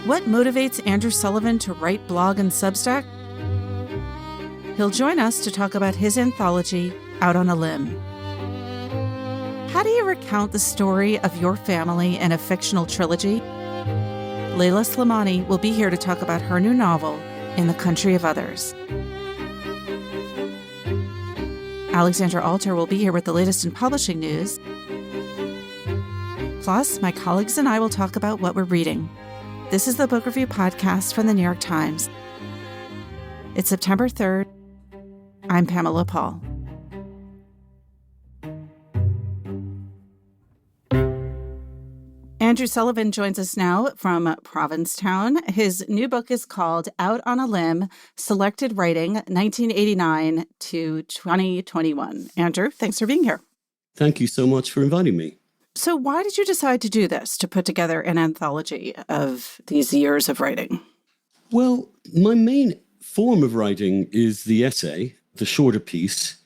What motivates Andrew Sullivan to write blog and Substack? He'll join us to talk about his anthology, Out on a Limb. How do you recount the story of your family in a fictional trilogy? Layla Slimani will be here to talk about her new novel, In the Country of Others. Alexandra Alter will be here with the latest in publishing news. Plus, my colleagues and I will talk about what we're reading. This is the Book Review Podcast from the New York Times. It's September 3rd. I'm Pamela Paul. Andrew Sullivan joins us now from Provincetown. His new book is called Out on a Limb, Selected Writing, 1989 to 2021. Andrew, thanks for being here. Thank you so much for inviting me. So why did you decide to do this, to put together an anthology of these years of writing? Well, my main form of writing is the essay, the shorter piece,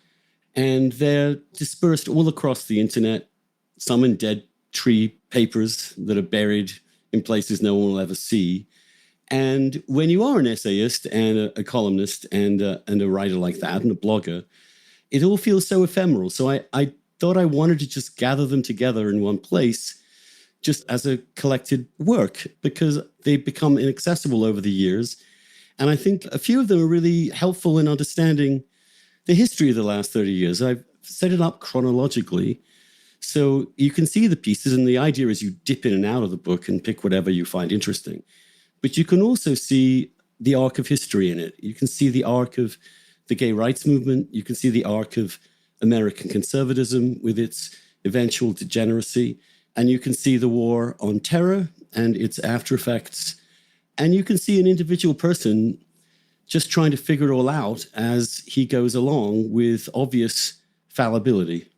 and they're dispersed all across the internet, some in dead tree papers that are buried in places no one will ever see. And when you are an essayist and a columnist and a writer like that and a blogger, it all feels so ephemeral. So I thought I wanted to just gather them together in one place just as a collected work because they've become inaccessible over the years. And I think a few of them are really helpful in understanding the history of the last 30 years. I've set it up chronologically so you can see the pieces, and the idea is you dip in and out of the book and pick whatever you find interesting. But you can also see the arc of history in it. You can see the arc of the gay rights movement. You can see the arc of American conservatism with its eventual degeneracy. And you can see the war on terror and its after effects. And you can see an individual person just trying to figure it all out as he goes along with obvious fallibility.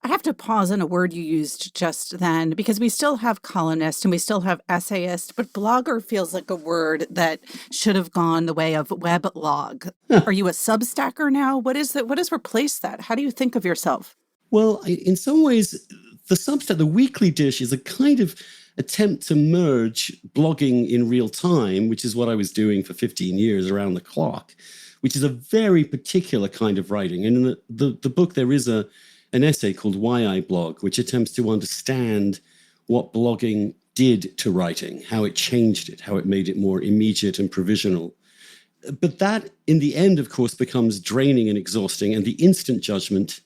I have to pause on a word you used just then, because we still have columnist and we still have essayist, but blogger feels like a word that should have gone the way of weblog. Are you a Substacker now? What has replaced that? How do you think of yourself? Well, in some ways, the Substack, the weekly dish, is a kind of attempt to merge blogging in real time, which is what I was doing for 15 years around the clock, which is a very particular kind of writing. And in the book, there is an essay called Why I Blog, which attempts to understand what blogging did to writing, how it changed it, how it made it more immediate and provisional. But that, in the end, of course, becomes draining and exhausting. And the instant judgment,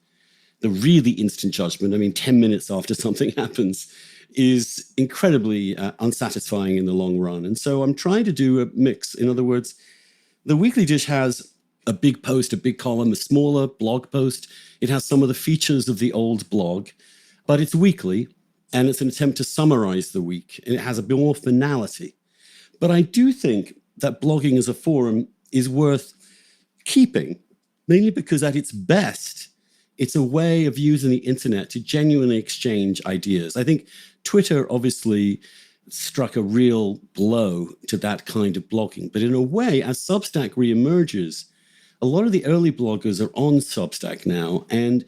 the really instant judgment, I mean, 10 minutes after something happens, is incredibly unsatisfying in the long run. And so I'm trying to do a mix. In other words, the weekly dish has a big post, a big column, a smaller blog post. It has some of the features of the old blog, but it's weekly, and it's an attempt to summarize the week, and it has a bit more finality. But I do think that blogging as a forum is worth keeping, mainly because at its best, it's a way of using the internet to genuinely exchange ideas. I think Twitter obviously struck a real blow to that kind of blogging. But in a way, as Substack reemerges, a lot of the early bloggers are on Substack now. And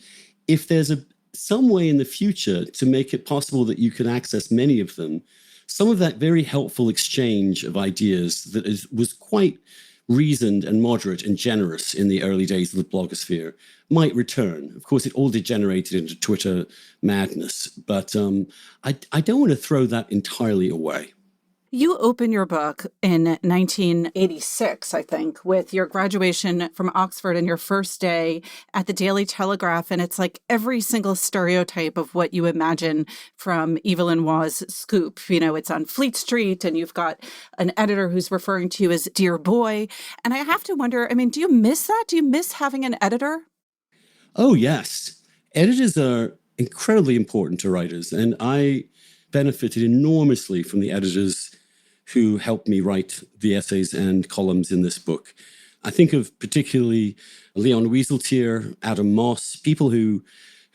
if there's some way in the future to make it possible that you can access many of them, some of that very helpful exchange of ideas that was quite reasoned and moderate and generous in the early days of the blogosphere might return. Of course, it all degenerated into Twitter madness, but I don't want to throw that entirely away. You open your book in 1986, I think, with your graduation from Oxford and your first day at the Daily Telegraph. And it's like every single stereotype of what you imagine from Evelyn Waugh's Scoop. You know, it's on Fleet Street and you've got an editor who's referring to you as Dear Boy. And I have to wonder, I mean, do you miss that? Do you miss having an editor? Oh, yes. Editors are incredibly important to writers. And I benefited enormously from the editors who helped me write the essays and columns in this book. I think of particularly Leon Wieseltier, Adam Moss, people who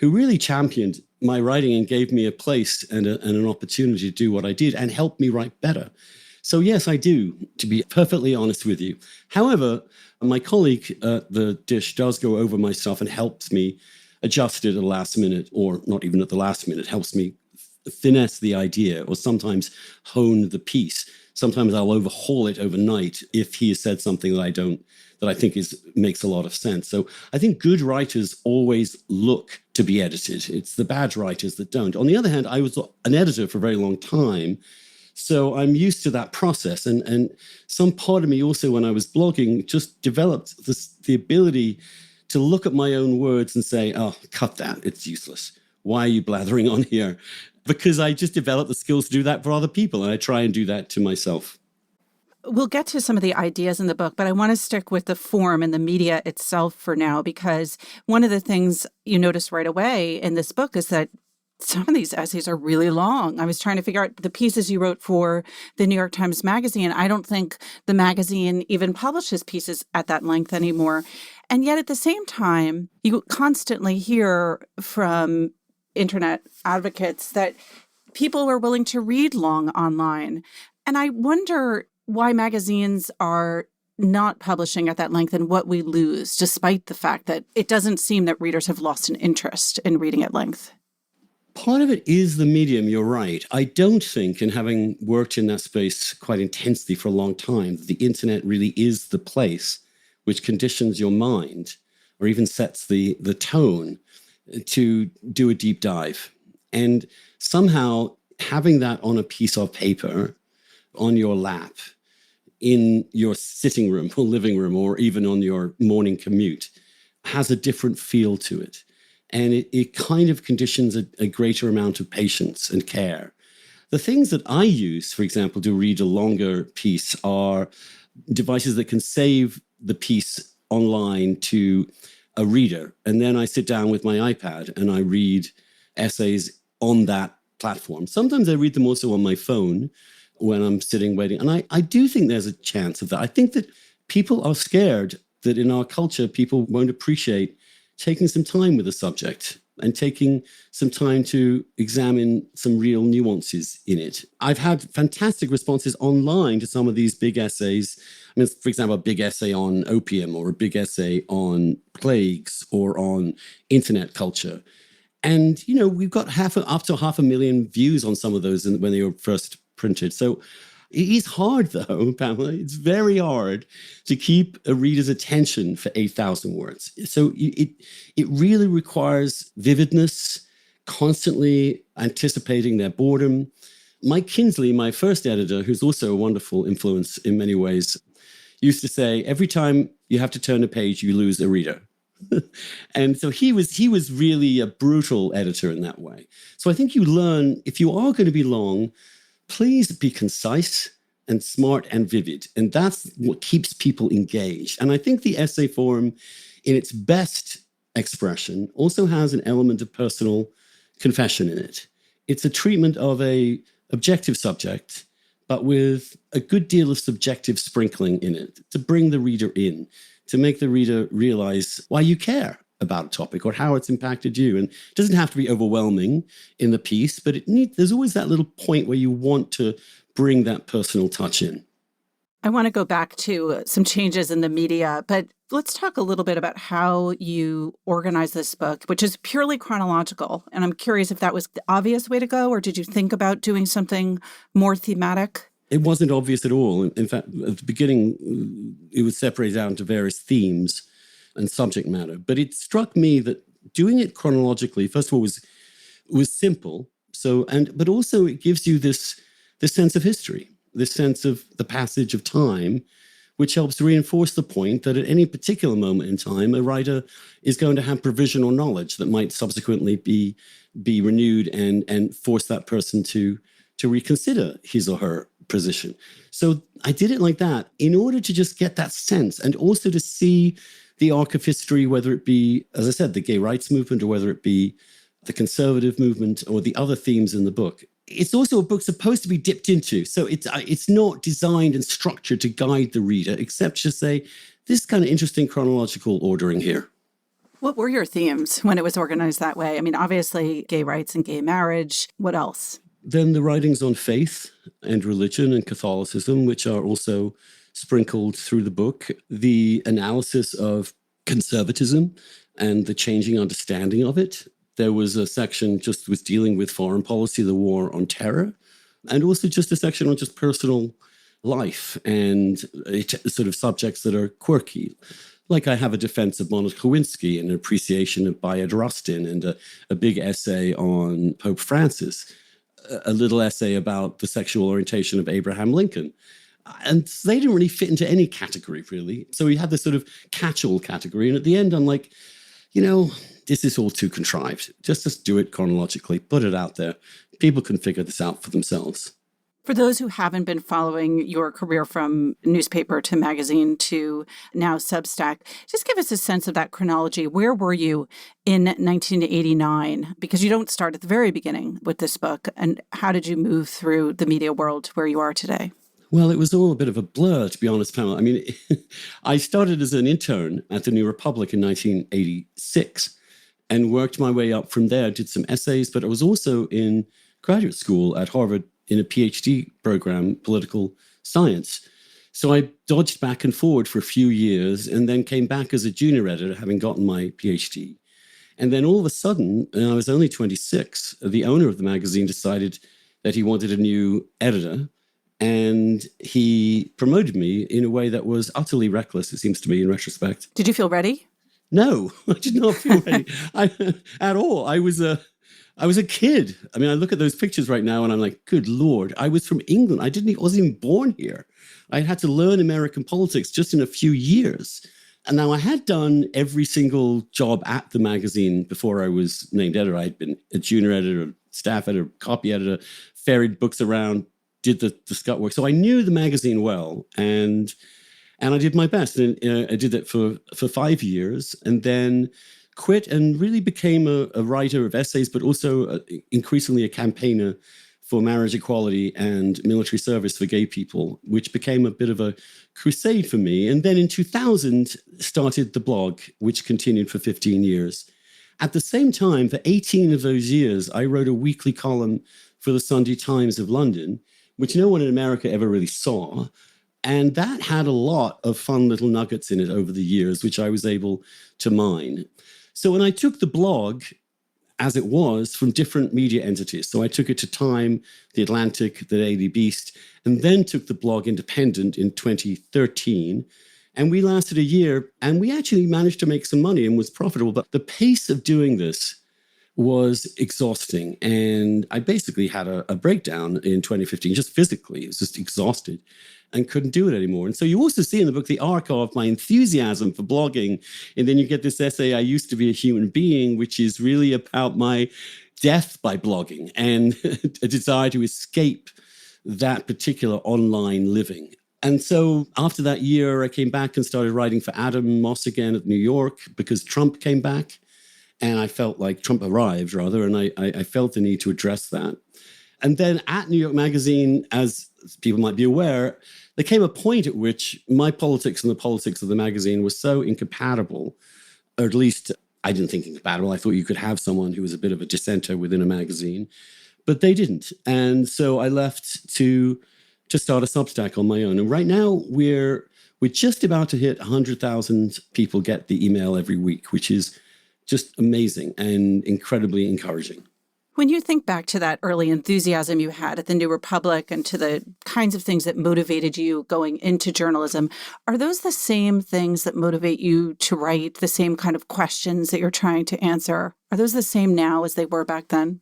really championed my writing and gave me a place and an opportunity to do what I did and helped me write better. So yes, I do, to be perfectly honest with you. However, my colleague at the Dish does go over my stuff and helps me adjust it at the last minute, or not even at the last minute, helps me finesse the idea or sometimes hone the piece. Sometimes I'll overhaul it overnight if he has said something that I think makes a lot of sense. So I think good writers always look to be edited. It's the bad writers that don't. On the other hand, I was an editor for a very long time, so I'm used to that process. And some part of me also, when I was blogging, just developed the ability to look at my own words and say, oh, cut that. It's useless. Why are you blathering on here? Because I just developed the skills to do that for other people. And I try and do that to myself. We'll get to some of the ideas in the book, but I want to stick with the form and the media itself for now, because one of the things you notice right away in this book is that some of these essays are really long. I was trying to figure out the pieces you wrote for the New York Times Magazine. I don't think the magazine even publishes pieces at that length anymore. And yet at the same time, you constantly hear from internet advocates that people are willing to read long online. And I wonder why magazines are not publishing at that length and what we lose, despite the fact that it doesn't seem that readers have lost an interest in reading at length. Part of it is the medium, you're right. I don't think, and having worked in that space quite intensely for a long time, the internet really is the place which conditions your mind or even sets the tone to do a deep dive. And somehow having that on a piece of paper on your lap in your sitting room or living room or even on your morning commute has a different feel to it. And it kind of conditions a greater amount of patience and care. The things that I use, for example, to read a longer piece are devices that can save the piece online to a reader. And then I sit down with my iPad and I read essays on that platform. Sometimes I read them also on my phone when I'm sitting waiting. And I do think there's a chance of that. I think that people are scared that in our culture, people won't appreciate taking some time with a subject and taking some time to examine some real nuances in it. I've had fantastic responses online to some of these big essays. I mean, for example, a big essay on opium or a big essay on plagues or on internet culture. And, we've got up to 500,000 views on some of those when they were first printed. So it is hard, though, Pamela. It's very hard to keep a reader's attention for 8,000 words. So it really requires vividness, constantly anticipating their boredom. Mike Kinsley, my first editor, who's also a wonderful influence in many ways, used to say, every time you have to turn a page, you lose a reader. And so he was really a brutal editor in that way. So I think you learn, if you are going to be long, please be concise and smart and vivid. And that's what keeps people engaged. And I think the essay form, in its best expression, also has an element of personal confession in it. It's a treatment of a objective subject, but with a good deal of subjective sprinkling in it to bring the reader in, to make the reader realize why you care about a topic or how it's impacted you. And it doesn't have to be overwhelming in the piece, but there's always that little point where you want to bring that personal touch in. I want to go back to some changes in the media, but let's talk a little bit about how you organize this book, which is purely chronological. And I'm curious if that was the obvious way to go, or did you think about doing something more thematic? It wasn't obvious at all. In fact, at the beginning, it was separated out into various themes and subject matter. But it struck me that doing it chronologically, first of all, was simple. But also it gives you this sense of history, this sense of the passage of time, which helps reinforce the point that at any particular moment in time, a writer is going to have provisional knowledge that might subsequently be renewed and force that person to reconsider his or her position. So I did it like that in order to just get that sense and also to see the arc of history, whether it be, as I said, the gay rights movement or whether it be the conservative movement or the other themes in the book. It's also a book supposed to be dipped into. So it's not designed and structured to guide the reader, except to say, this kind of interesting chronological ordering here. What were your themes when it was organized that way? I mean, obviously, gay rights and gay marriage. What else? Then the writings on faith and religion and Catholicism, which are also sprinkled through the book. The analysis of conservatism and the changing understanding of it. There was a section just with dealing with foreign policy, the war on terror, and also just a section on just personal life and sort of subjects that are quirky. Like I have a defense of Monica Lewinsky and an appreciation of Bayard Rustin and a big essay on Pope Francis, a little essay about the sexual orientation of Abraham Lincoln. And they didn't really fit into any category, really. So we had this sort of catch-all category. And at the end, I'm like, this is all too contrived. Just do it chronologically, put it out there. People can figure this out for themselves. For those who haven't been following your career from newspaper to magazine to now Substack, just give us a sense of that chronology. Where were you in 1989? Because you don't start at the very beginning with this book. And how did you move through the media world to where you are today? Well, it was all a bit of a blur, to be honest, Pamela. I mean, I started as an intern at the New Republic in 1986 and worked my way up from there. I did some essays, but I was also in graduate school at Harvard in a PhD program, political science. So I dodged back and forward for a few years and then came back as a junior editor, having gotten my PhD. And then all of a sudden, I was only 26, the owner of the magazine decided that he wanted a new editor. And he promoted me in a way that was utterly reckless, it seems to me, in retrospect. Did you feel ready? No, I did not feel ready at all. I was a kid. I mean, I look at those pictures right now and I'm like, good Lord, I was from England. I wasn't even born here. I had to learn American politics just in a few years. And now I had done every single job at the magazine before I was named editor. I'd been a junior editor, staff editor, copy editor, ferried books around, did the scut work. So I knew the magazine well, and I did my best. And I did that for 5 years, and then quit and really became a writer of essays, but also increasingly a campaigner for marriage equality and military service for gay people, which became a bit of a crusade for me. And then in 2000, started the blog, which continued for 15 years. At the same time, for 18 of those years, I wrote a weekly column for the Sunday Times of London, which no one in America ever really saw. And that had a lot of fun little nuggets in it over the years, which I was able to mine. So when I took the blog, as it was, from different media entities, so I took it to Time, The Atlantic, The Daily Beast, and then took the blog independent in 2013. And we lasted a year, and we actually managed to make some money and was profitable. But the pace of doing this was exhausting. And I basically had a breakdown in 2015, just physically. I was just exhausted and couldn't do it anymore. And so you also see in the book the arc of my enthusiasm for blogging. And then you get this essay, I Used to Be a Human Being, which is really about my death by blogging and a desire to escape that particular online living. And so after that year, I came back and started writing for Adam Moss again at New York because Trump came back. And I felt like Trump arrived, rather, and I felt the need to address that. And then at New York Magazine, as people might be aware, there came a point at which my politics and the politics of the magazine was so incompatible, or at least I didn't think incompatible. I thought you could have someone who was a bit of a dissenter within a magazine, but they didn't. And so I left to start a Substack on my own. And right now we're just about to hit 100,000 people get the email every week, which is just amazing and incredibly encouraging. When you think back to that early enthusiasm you had at the New Republic and to the kinds of things that motivated you going into journalism, are those the same things that motivate you to write, the same kind of questions that you're trying to answer? Are those the same now as they were back then?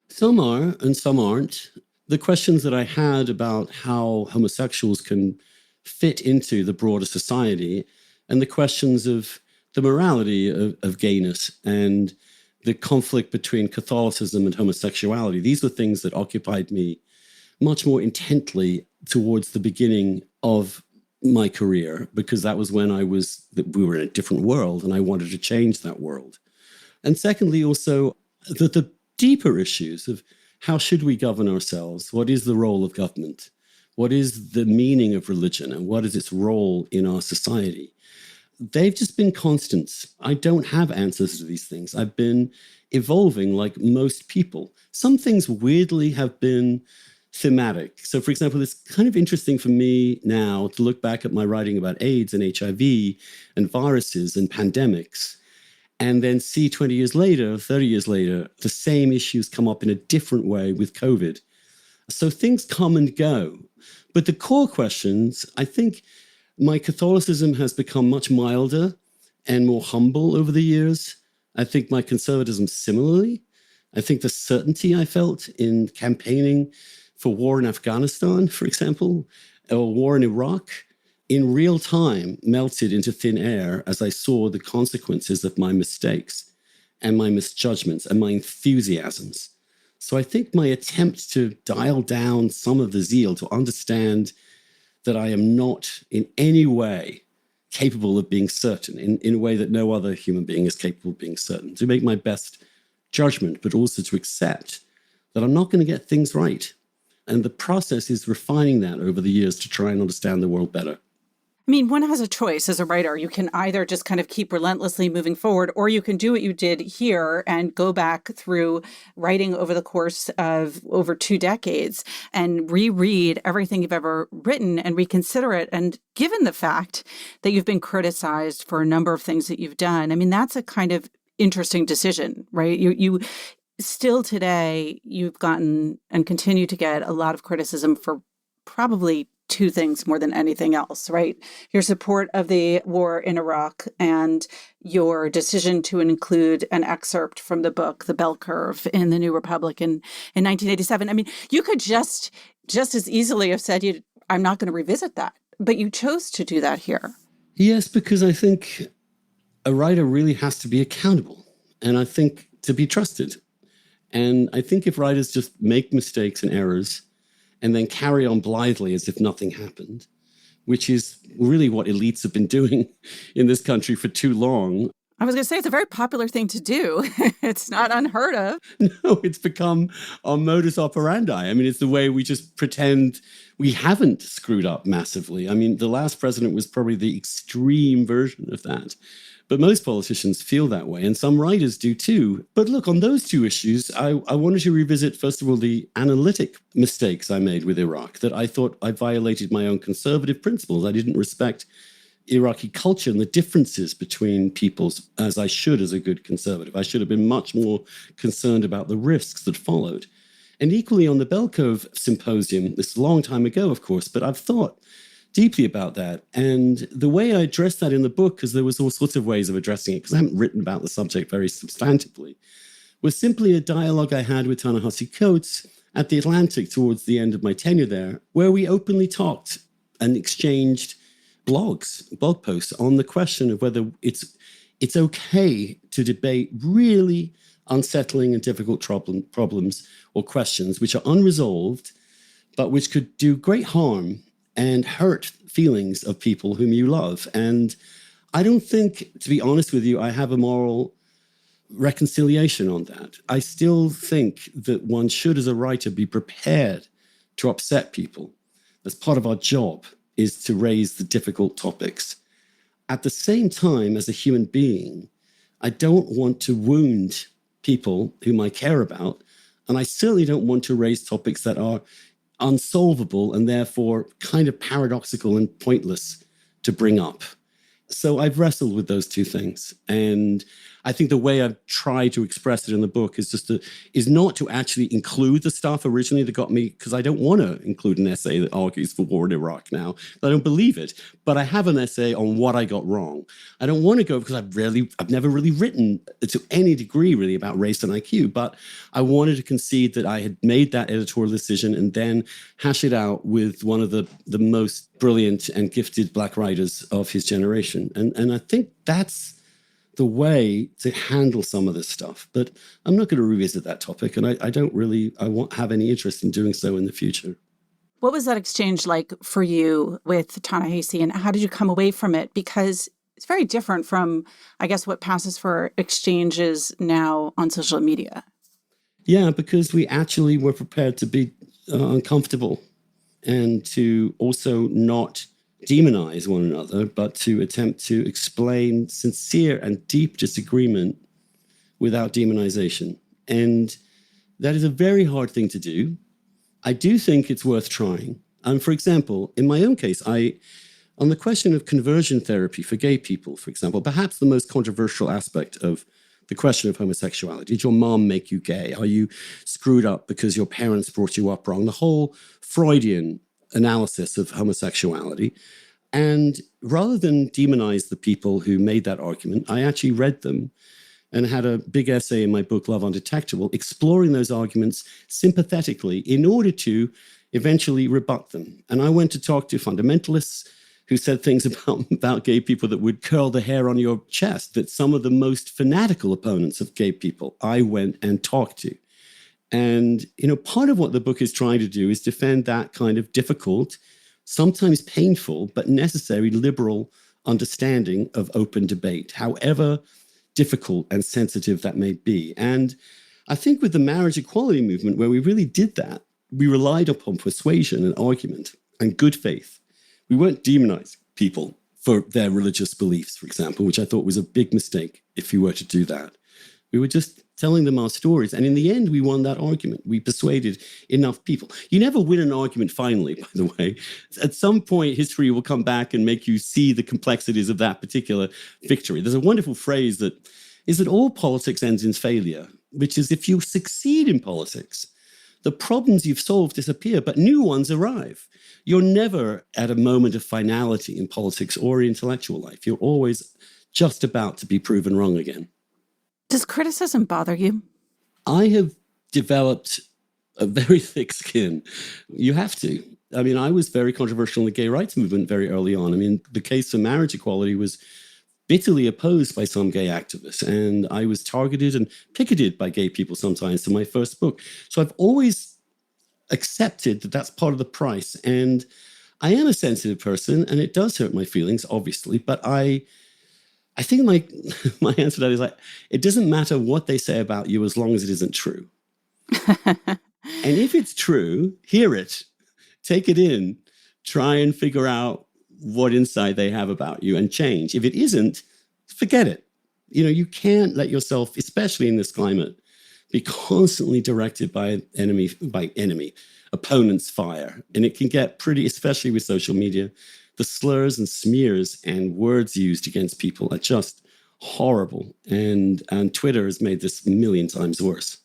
Some are and some aren't. The questions that I had about how homosexuals can fit into the broader society and the questions of the morality of gayness and the conflict between Catholicism and homosexuality. These were things that occupied me much more intently towards the beginning of my career, because that was when we were in a different world and I wanted to change that world. And secondly, also the deeper issues of how should we govern ourselves? What is the role of government? What is the meaning of religion? And what is its role in our society? They've just been constants. I don't have answers to these things. I've been evolving like most people. Some things weirdly have been thematic. So, for example, it's kind of interesting for me now to look back at my writing about AIDS and HIV and viruses and pandemics, and then see 20 years later, 30 years later, the same issues come up in a different way with COVID. So things come and go. But the core questions, I think my Catholicism has become much milder and more humble over the years. I think my conservatism similarly. I think the certainty I felt in campaigning for war in Afghanistan, for example, or war in Iraq, in real time melted into thin air as I saw the consequences of my mistakes and my misjudgments and my enthusiasms. So I think my attempt to dial down some of the zeal to understand that I am not in any way capable of being certain in a way that no other human being is capable of being certain, to make my best judgment, but also to accept that I'm not going to get things right. And the process is refining that over the years to try and understand the world better. I mean, one has a choice as a writer. You can either just kind of keep relentlessly moving forward, or you can do what you did here and go back through writing over the course of over 2 decades and reread everything you've ever written and reconsider it. And given the fact that you've been criticized for a number of things that you've done, I mean, that's a kind of interesting decision, right? You still today, you've gotten and continue to get a lot of criticism for probably 2 things more than anything else, right? Your support of the war in Iraq and your decision to include an excerpt from the book, The Bell Curve, in the New Republic in 1987. I mean, you could just as easily have said, I'm not going to revisit that, but you chose to do that here. Yes, because I think a writer really has to be accountable, and I think to be trusted. And I think if writers just make mistakes and errors and then carry on blithely as if nothing happened, which is really what elites have been doing in this country for too long. I was going to say, it's a very popular thing to do. It's not unheard of. No, it's become our modus operandi. I mean, it's the way we just pretend we haven't screwed up massively. I mean, the last president was probably the extreme version of that. But most politicians feel that way, and some writers do too. But look, on those 2 issues, I wanted to revisit, first of all, the analytic mistakes I made with Iraq, that I thought I violated my own conservative principles. I didn't respect Iraqi culture and the differences between peoples as I should as a good conservative. I should have been much more concerned about the risks that followed. And equally on the Bell Curve Symposium, this is a long time ago, of course, but I've thought deeply about that. And the way I addressed that in the book, because there was all sorts of ways of addressing it, because I haven't written about the subject very substantively, was simply a dialogue I had with Ta-Nehisi Coates at the Atlantic towards the end of my tenure there, where we openly talked and exchanged blog posts on the question of whether it's okay to debate really unsettling and difficult problems or questions which are unresolved, but which could do great harm and hurt feelings of people whom you love. And I don't think, to be honest with you, I have a moral reconciliation on that. I still think that one should, as a writer, be prepared to upset people. As part of our job is to raise the difficult topics. At the same time, as a human being, I don't want to wound people whom I care about, and I certainly don't want to raise topics that are unsolvable and therefore kind of paradoxical and pointless to bring up. So I've wrestled with those 2 things. And I think the way I've tried to express it in the book is not to actually include the stuff originally that got me, because I don't want to include an essay that argues for war in Iraq now. I don't believe it. But I have an essay on what I got wrong. I don't want to go because I've never really written to any degree really about race and IQ, but I wanted to concede that I had made that editorial decision and then hash it out with one of the most brilliant and gifted Black writers of his generation. And I think that's the way to handle some of this stuff. But I'm not going to revisit that topic, and I won't have any interest in doing so in the future. What was that exchange like for you with Ta-Nehisi, and how did you come away from it? Because it's very different from, I guess, what passes for exchanges now on social media. Yeah, because we actually were prepared to be uncomfortable and to also not demonize one another, but to attempt to explain sincere and deep disagreement without demonization. And that is a very hard thing to do. I do think it's worth trying. And for example, in my own case, on the question of conversion therapy for gay people, for example, perhaps the most controversial aspect of the question of homosexuality. Did your mom make you gay? Are you screwed up because your parents brought you up wrong? The whole Freudian analysis of homosexuality. And rather than demonize the people who made that argument, I actually read them and had a big essay in my book, Love Undetectable, exploring those arguments sympathetically in order to eventually rebut them. And I went to talk to fundamentalists who said things about gay people that would curl the hair on your chest, that some of the most fanatical opponents of gay people I went and talked to. And, part of what the book is trying to do is defend that kind of difficult, sometimes painful, but necessary liberal understanding of open debate, however difficult and sensitive that may be. And I think with the marriage equality movement, where we really did that, we relied upon persuasion and argument and good faith. We weren't demonizing people for their religious beliefs, for example, which I thought was a big mistake if you were to do that. We were just telling them our stories. And in the end, we won that argument. We persuaded enough people. You never win an argument finally, by the way. At some point, history will come back and make you see the complexities of that particular victory. There's a wonderful phrase that is that all politics ends in failure, which is if you succeed in politics, the problems you've solved disappear, but new ones arrive. You're never at a moment of finality in politics or intellectual life. You're always just about to be proven wrong again. Does criticism bother you? I have developed a very thick skin. You have to. I mean, I was very controversial in the gay rights movement very early on. I mean, the case for marriage equality was bitterly opposed by some gay activists, and I was targeted and picketed by gay people sometimes for my first book. So I've always accepted that that's part of the price. And I am a sensitive person, and it does hurt my feelings, obviously, but I think my answer to that is it doesn't matter what they say about you as long as it isn't true. And if it's true, hear it, take it in, try and figure out what insight they have about you and change. If it isn't, forget it. You can't let yourself, especially in this climate, be constantly directed by enemy opponents' fire. And it can get pretty, especially with social media, the slurs and smears and words used against people are just horrible. And Twitter has made this a million times worse.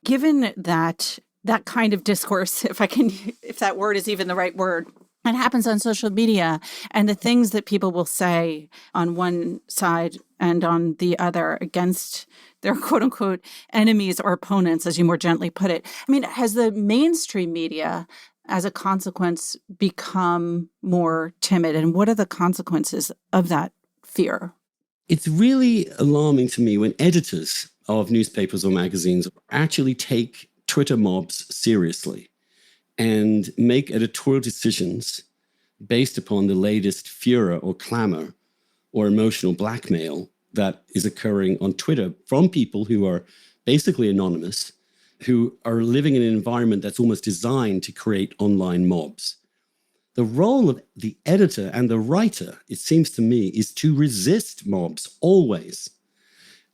Given that kind of discourse, if that word is even the right word, it happens on social media, and the things that people will say on one side and on the other against their quote unquote enemies or opponents, as you more gently put it. I mean, has the mainstream media as a consequence become more timid? And what are the consequences of that fear? It's really alarming to me when editors of newspapers or magazines actually take Twitter mobs seriously and make editorial decisions based upon the latest furor or clamor or emotional blackmail that is occurring on Twitter from people who are basically anonymous, who are living in an environment that's almost designed to create online mobs. The role of the editor and the writer, it seems to me, is to resist mobs always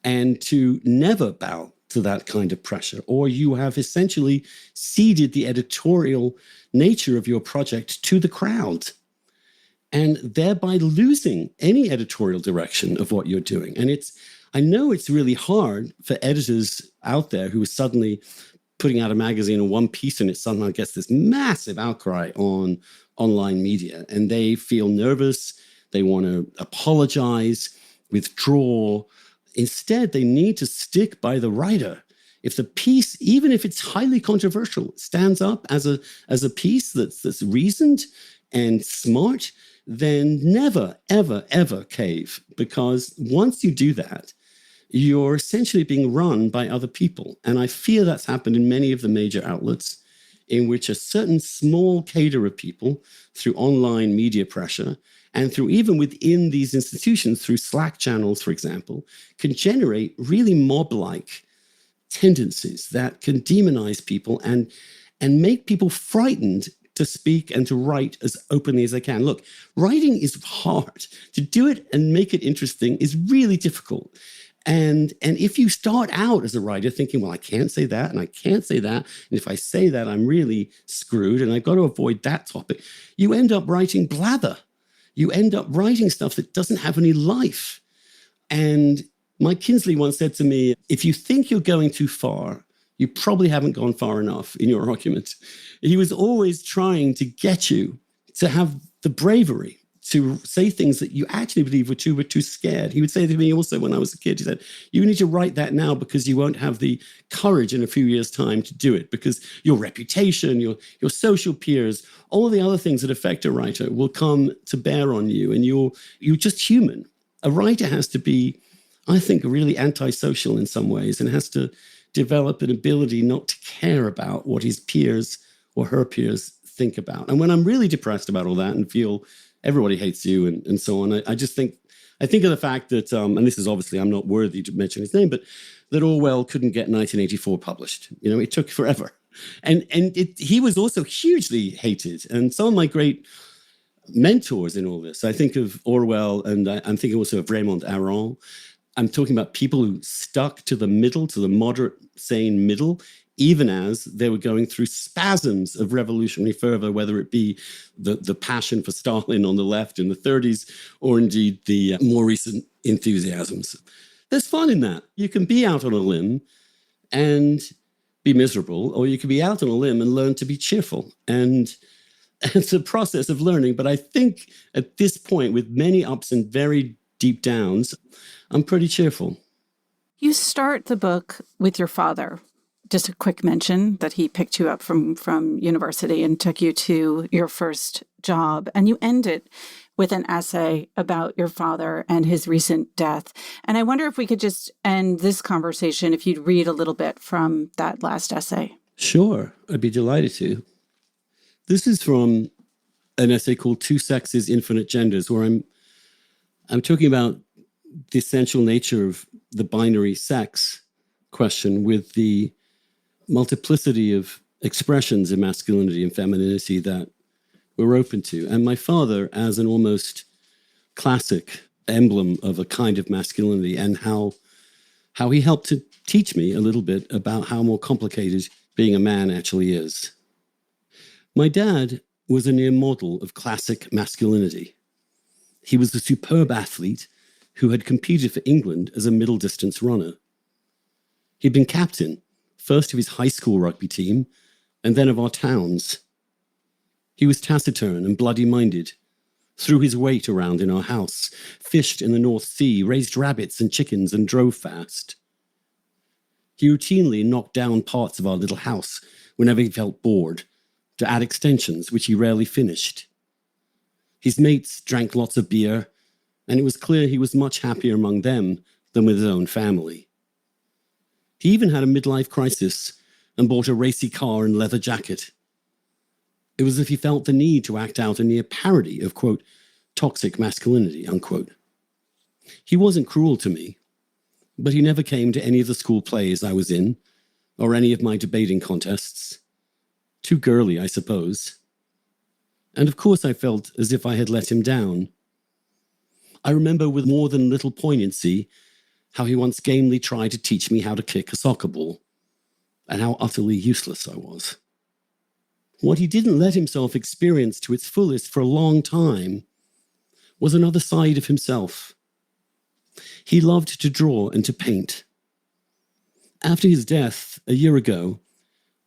and to never bow to that kind of pressure, or you have essentially ceded the editorial nature of your project to the crowd and thereby losing any editorial direction of what you're doing. And I know it's really hard for editors out there who are suddenly putting out a magazine and one piece in it somehow gets this massive outcry on online media, and they feel nervous. They want to apologize, withdraw. Instead, they need to stick by the writer. If the piece, even if it's highly controversial, stands up as a piece that's reasoned and smart, then never, ever, ever cave. Because once you do that, you're essentially being run by other people. And I fear that's happened in many of the major outlets, in which a certain small cadre of people, through online media pressure, and through even within these institutions, through Slack channels, for example, can generate really mob-like tendencies that can demonize people and make people frightened to speak and to write as openly as they can. Look, writing is hard. To do it and make it interesting is really difficult. And if you start out as a writer thinking, well, I can't say that and I can't say that, and if I say that, I'm really screwed and I've got to avoid that topic, you end up writing blather. You end up writing stuff that doesn't have any life. And Mike Kinsley once said to me, if you think you're going too far, you probably haven't gone far enough in your argument. He was always trying to get you to have the bravery to say things that you actually believe were too scared. He would say to me also when I was a kid, he said, you need to write that now because you won't have the courage in a few years' time to do it, because your reputation, your social peers, all the other things that affect a writer will come to bear on you, and you're just human. A writer has to be, I think, really antisocial in some ways, and has to develop an ability not to care about what his peers or her peers think about. And when I'm really depressed about all that and feel everybody hates you and so on, I think of the fact that, and this is obviously, I'm not worthy to mention his name, but that Orwell couldn't get 1984 published. You know, it took forever. And he was also hugely hated. And some of my great mentors in all this, I think of Orwell, and I'm thinking also of Raymond Aron. I'm talking about people who stuck to the middle, to the moderate, sane middle, even as they were going through spasms of revolutionary fervor, whether it be the passion for Stalin on the left in the 30s, or indeed the more recent enthusiasms. There's fun in that. You can be out on a limb and be miserable, or you can be out on a limb and learn to be cheerful. And it's a process of learning. But I think at this point, with many ups and very deep downs, I'm pretty cheerful. You start the book with your father. Just a quick mention that he picked you up from university and took you to your first job. And you end it with an essay about your father and his recent death. And I wonder if we could just end this conversation if you'd read a little bit from that last essay. Sure, I'd be delighted to. This is from an essay called Two Sexes, Infinite Genders, where I'm talking about the essential nature of the binary sex question with the multiplicity of expressions of masculinity and femininity that we're open to. And my father, as an almost classic emblem of a kind of masculinity, and how he helped to teach me a little bit about how more complicated being a man actually is. My dad was a near model of classic masculinity. He was a superb athlete who had competed for England as a middle distance runner. He'd been captain, first of his high school rugby team, and then of our town's. He was taciturn and bloody-minded, threw his weight around in our house, fished in the North Sea, raised rabbits and chickens, and drove fast. He routinely knocked down parts of our little house whenever he felt bored, to add extensions, which he rarely finished. His mates drank lots of beer, and it was clear he was much happier among them than with his own family. He even had a midlife crisis and bought a racy car and leather jacket. It was as if he felt the need to act out a near parody of, quote, toxic masculinity, unquote. He wasn't cruel to me, but he never came to any of the school plays I was in, or any of my debating contests. Too girly, I suppose. And of course I felt as if I had let him down. I remember with more than little poignancy how he once gamely tried to teach me how to kick a soccer ball, and how utterly useless I was. What he didn't let himself experience to its fullest for a long time was another side of himself. He loved to draw and to paint. After his death, a year ago,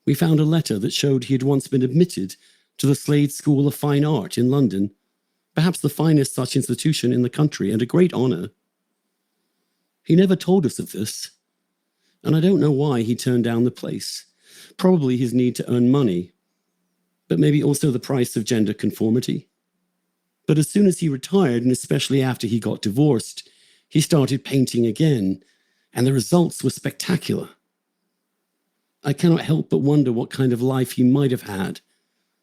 we found a letter that showed he had once been admitted to the Slade School of Fine Art in London, perhaps the finest such institution in the country, and a great honor. He never told us of this, and I don't know why he turned down the place. Probably his need to earn money, but maybe also the price of gender conformity. But as soon as he retired, and especially after he got divorced, he started painting again, and the results were spectacular. I cannot help but wonder what kind of life he might have had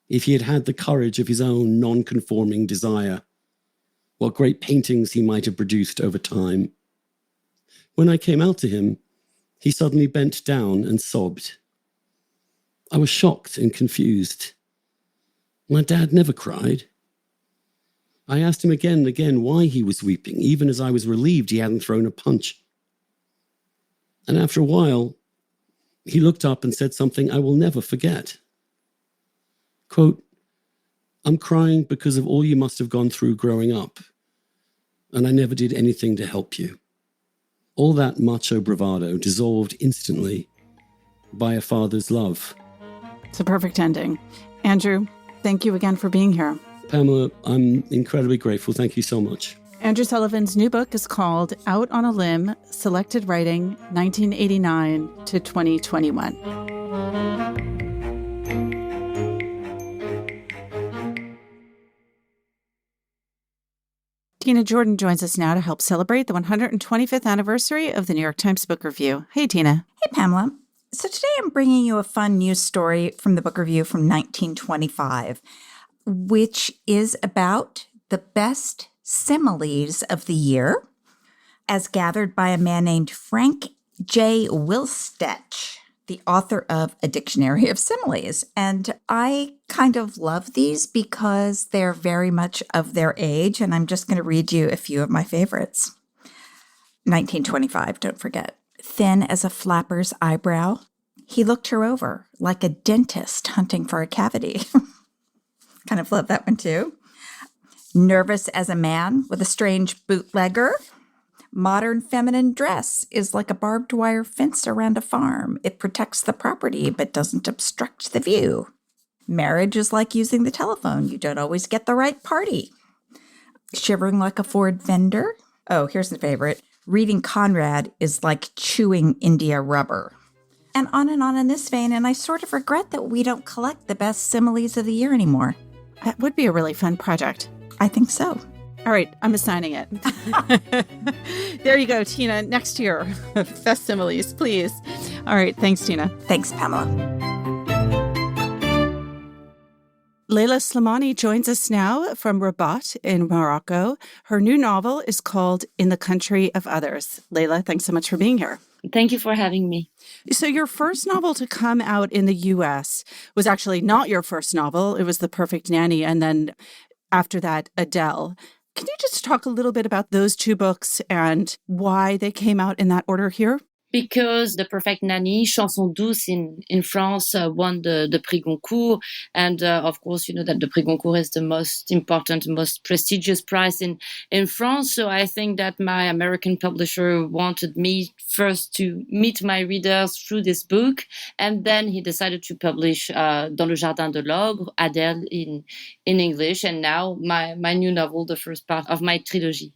if he had had the courage of his own non-conforming desire, what great paintings he might have produced over time. When I came out to him, he suddenly bent down and sobbed. I was shocked and confused. My dad never cried. I asked him again and again why he was weeping, even as I was relieved he hadn't thrown a punch. And after a while, he looked up and said something I will never forget. Quote, I'm crying because of all you must have gone through growing up, and I never did anything to help you. All that macho bravado dissolved instantly by a father's love. It's a perfect ending. Andrew, thank you again for being here. Pamela, I'm incredibly grateful. Thank you so much. Andrew Sullivan's new book is called Out on a Limb, Selected Writing, 1989 to 2021. Tina Jordan joins us now to help celebrate the 125th anniversary of the New York Times Book Review. Hey, Tina. Hey, Pamela. So today I'm bringing you a fun news story from the Book Review from 1925, which is about the best similes of the year, as gathered by a man named Frank J. Wilstech, the author of A Dictionary of Similes. And I kind of love these because they're very much of their age, and I'm just going to read you a few of my favorites. 1925, don't forget. Thin as a flapper's eyebrow, he looked her over like a dentist hunting for a cavity. Kind of love that one too. Nervous as a man with a strange bootlegger. Modern feminine dress is like a barbed wire fence around a farm. It protects the property but doesn't obstruct the view. Marriage is like using the telephone. You don't always get the right party. Shivering like a Ford vendor. Oh, here's the favorite. Reading Conrad is like chewing India rubber. And on in this vein, and I sort of regret that we don't collect the best similes of the year anymore. That would be a really fun project. I think so. All right, I'm assigning it. There you go, Tina. Next year, best similes, please. All right, thanks, Tina. Thanks, Pamela. Leila Slimani joins us now from Rabat in Morocco. Her new novel is called In the Country of Others. Leila, thanks so much for being here. Thank you for having me. So your first novel to come out in the U.S. was actually not your first novel. It was The Perfect Nanny, and then after that, Adele. Can you just talk a little bit about those two books and why they came out in that order here? Because The Perfect Nanny, Chanson douce in France, won the Prix Goncourt. And of course, you know that the Prix Goncourt is the most important, most prestigious prize in France. So I think that my American publisher wanted me first to meet my readers through this book. And then he decided to publish Dans le Jardin de l'Ogre, Adele in English. And now my new novel, the first part of my trilogy.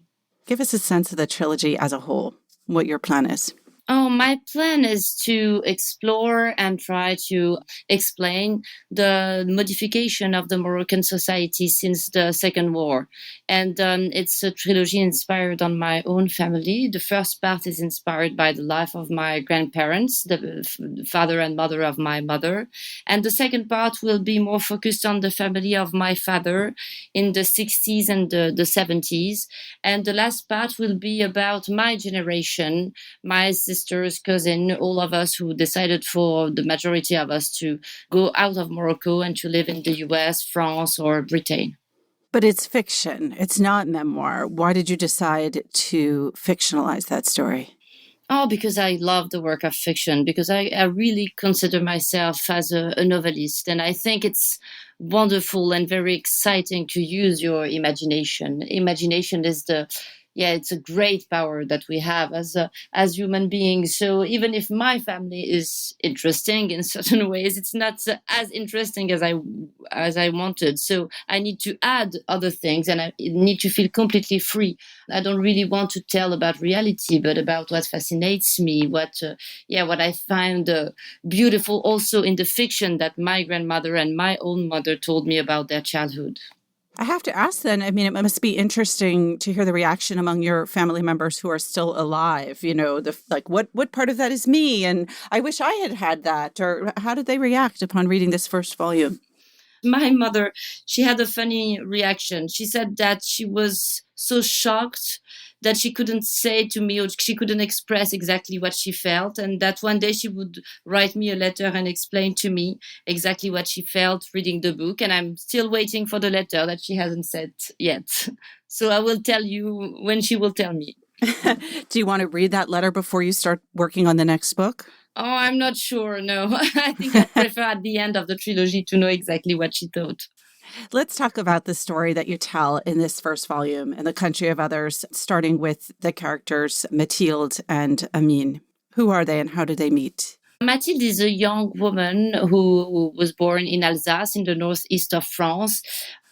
Give us a sense of the trilogy as a whole, what your plan is. Oh, my plan is to explore and try to explain the modification of the Moroccan society since the Second War. And it's a trilogy inspired on my own family. The first part is inspired by the life of my grandparents, the father and mother of my mother. And the second part will be more focused on the family of my father in the 60s and the 70s. And the last part will be about my generation, my sisters, cousin, all of us who decided for the majority of us to go out of Morocco and to live in the US, France, or Britain. But it's fiction. It's not memoir. Why did you decide to fictionalize that story? Oh, because I love the work of fiction, because I really consider myself as a novelist. And I think it's wonderful and very exciting to use your imagination. Imagination is it's a great power that we have as human beings. So even if my family is interesting in certain ways, it's not as interesting as I wanted. So I need to add other things, and I need to feel completely free. I don't really want to tell about reality, but about what fascinates me, what I find beautiful also in the fiction that my grandmother and my own mother told me about their childhood. I have to ask then, I mean, it must be interesting to hear the reaction among your family members who are still alive, you know, what part of that is me? And I wish I had had that. Or how did they react upon reading this first volume? My mother, she had a funny reaction. She said that she was so shocked that she couldn't say to me, or she couldn't express exactly what she felt, and that one day she would write me a letter and explain to me exactly what she felt reading the book. And I'm still waiting for the letter that she hasn't said yet. So I will tell you when she will tell me. Do you want to read that letter before you start working on the next book? Oh, I'm not sure. No, I think I prefer at the end of the trilogy to know exactly what she thought. Let's talk about the story that you tell in this first volume, In the Country of Others, starting with the characters Mathilde and Amine. Who are they and how do they meet? Mathilde is a young woman who was born in Alsace in the northeast of France.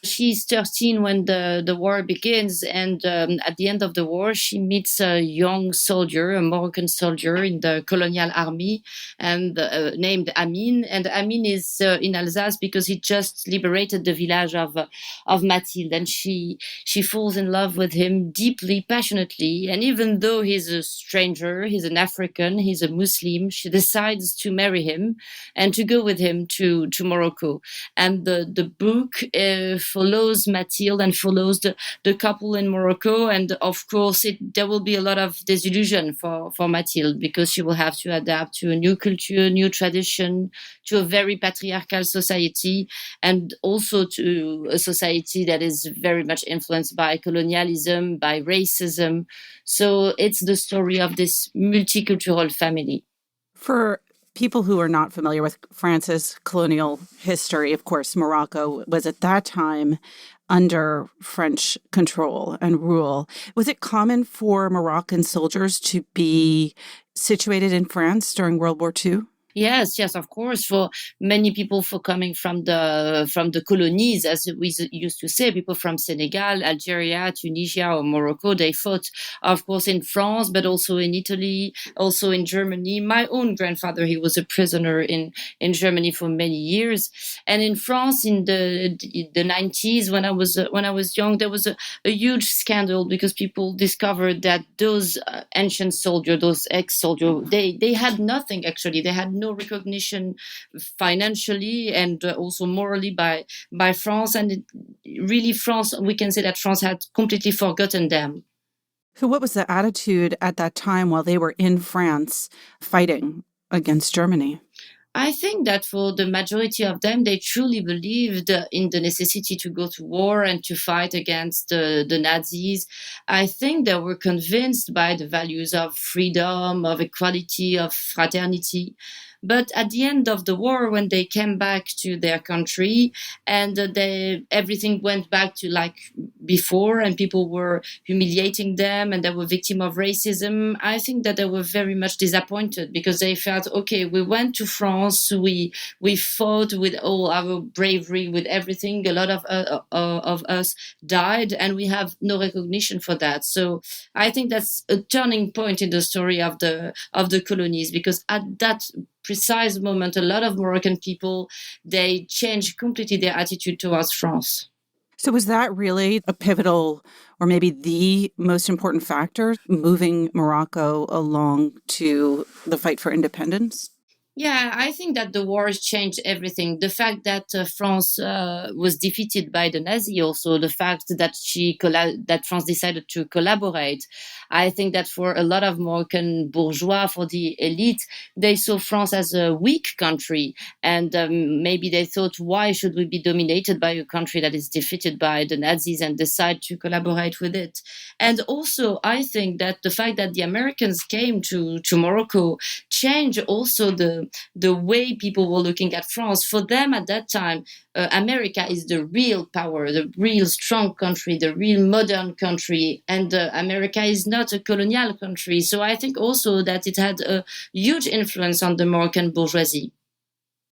She's 13 when the war begins, and at the end of the war, she meets a young soldier, a Moroccan soldier in the colonial army, and named Amin. And Amin is in Alsace because he just liberated the village of Mathilde, and she falls in love with him deeply, passionately. And even though he's a stranger, he's an African, he's a Muslim, she decides to marry him and to go with him to Morocco. And the book follows Mathilde and follows the couple in Morocco. And of course, there will be a lot of disillusion for Mathilde because she will have to adapt to a new culture, new tradition, to a very patriarchal society, and also to a society that is very much influenced by colonialism, by racism. So it's the story of this multicultural family. For people who are not familiar with France's colonial history, of course, Morocco was at that time under French control and rule. Was it common for Moroccan soldiers to be situated in France during World War II? Yes, of course. For many people, for coming from the colonies, as we used to say, people from Senegal, Algeria, Tunisia, or Morocco, they fought, of course, in France, but also in Italy, also in Germany. My own grandfather, he was a prisoner in Germany for many years, and in France in the 90s, when I was young, there was a huge scandal because people discovered that those ancient soldiers, those ex-soldiers, they had nothing actually. They had no recognition financially and also morally by France, and really France, we can say that France had completely forgotten them. So what was the attitude at that time while they were in France fighting against Germany? I think that for the majority of them, they truly believed in the necessity to go to war and to fight against the Nazis. I think they were convinced by the values of freedom, of equality, of fraternity. But at the end of the war, when they came back to their country and everything went back to like before, and people were humiliating them and they were victim of racism, I think that they were very much disappointed because they felt, okay, we went to France, we fought with all our bravery, with everything. A lot of us died, and we have no recognition for that. So I think that's a turning point in the story of the colonies, because at that precise moment, a lot of Moroccan people, they changed completely their attitude towards France. So was that really a pivotal, or maybe the most important factor, moving Morocco along to the fight for independence? Yeah, I think that the wars changed everything. The fact that France was defeated by the Nazi, also the fact that that France decided to collaborate. I think that for a lot of Moroccan bourgeois, for the elite, they saw France as a weak country, and maybe they thought, why should we be dominated by a country that is defeated by the Nazis, and decide to collaborate with it? And also, I think that the fact that the Americans came to Morocco changed also the way people were looking at France. For them at that time, America is the real power, the real strong country, the real modern country, and America is not a colonial country. So I think also that it had a huge influence on the Moroccan bourgeoisie.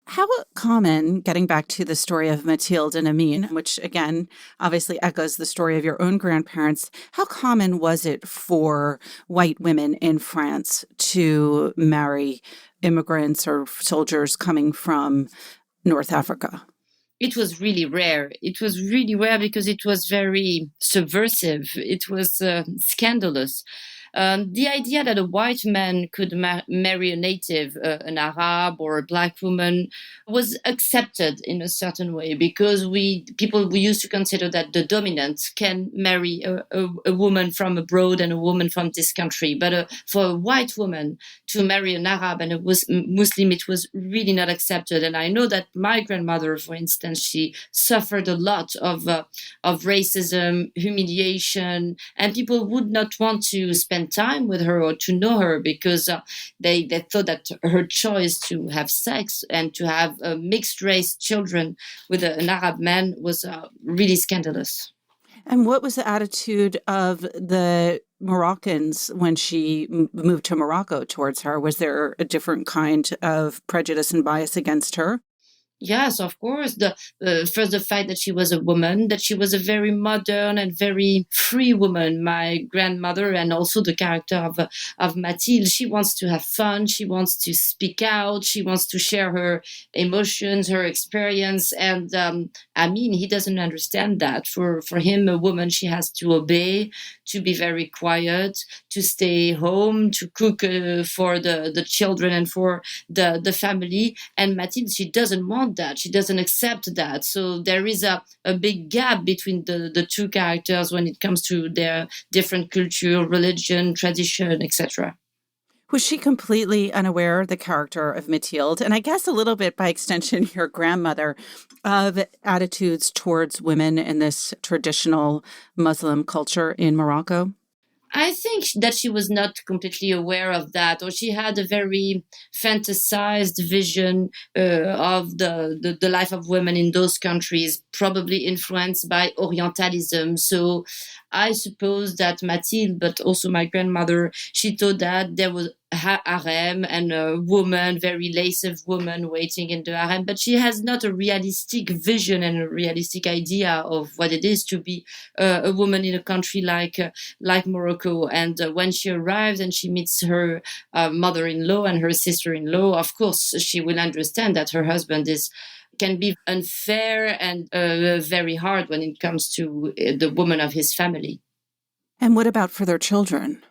How common, getting back to the story of Mathilde and Amin, which again obviously echoes the story of your own grandparents, how common was it for white women in France to marry immigrants or soldiers coming from North Africa? It was really rare. It was really rare because it was very subversive. It was scandalous. The idea that a white man could marry a native, an Arab or a black woman, was accepted in a certain way because we used to consider that the dominant can marry a woman from abroad and a woman from this country. But for a white woman to marry an Arab and a Muslim, it was really not accepted. And I know that my grandmother, for instance, she suffered a lot of racism, humiliation, and people would not want to spend time with her or to know her because they thought that her choice to have sex and to have mixed race children with an Arab man was really scandalous. And what was the attitude of the Moroccans when she moved to Morocco towards her? Was there a different kind of prejudice and bias against her? Yes, of course. First, the fact that she was a woman, that she was a very modern and very free woman. My grandmother, and also the character of Mathilde, she wants to have fun. She wants to speak out. She wants to share her emotions, her experience. And I mean, he doesn't understand that. For him, a woman, she has to obey, to be very quiet, to stay home, to cook for the children and for the family. And Mathilde, she doesn't want that. She doesn't accept that. So there is a big gap between the two characters when it comes to their different culture, religion, tradition, etc. Was she completely unaware, the character of Mathilde, and I guess a little bit by extension, your grandmother, of attitudes towards women in this traditional Muslim culture in Morocco? I think that she was not completely aware of that, or she had a very fantasized vision of the life of women in those countries, probably influenced by Orientalism. So I suppose that Mathilde, but also my grandmother, she thought that there was harem and a woman, very lascive woman waiting in the harem, but she has not a realistic vision and a realistic idea of what it is to be a woman in a country like Morocco. And when she arrives and she meets her mother-in-law and her sister-in-law, of course, she will understand that her husband can be unfair and very hard when it comes to the woman of his family. And what about for their children?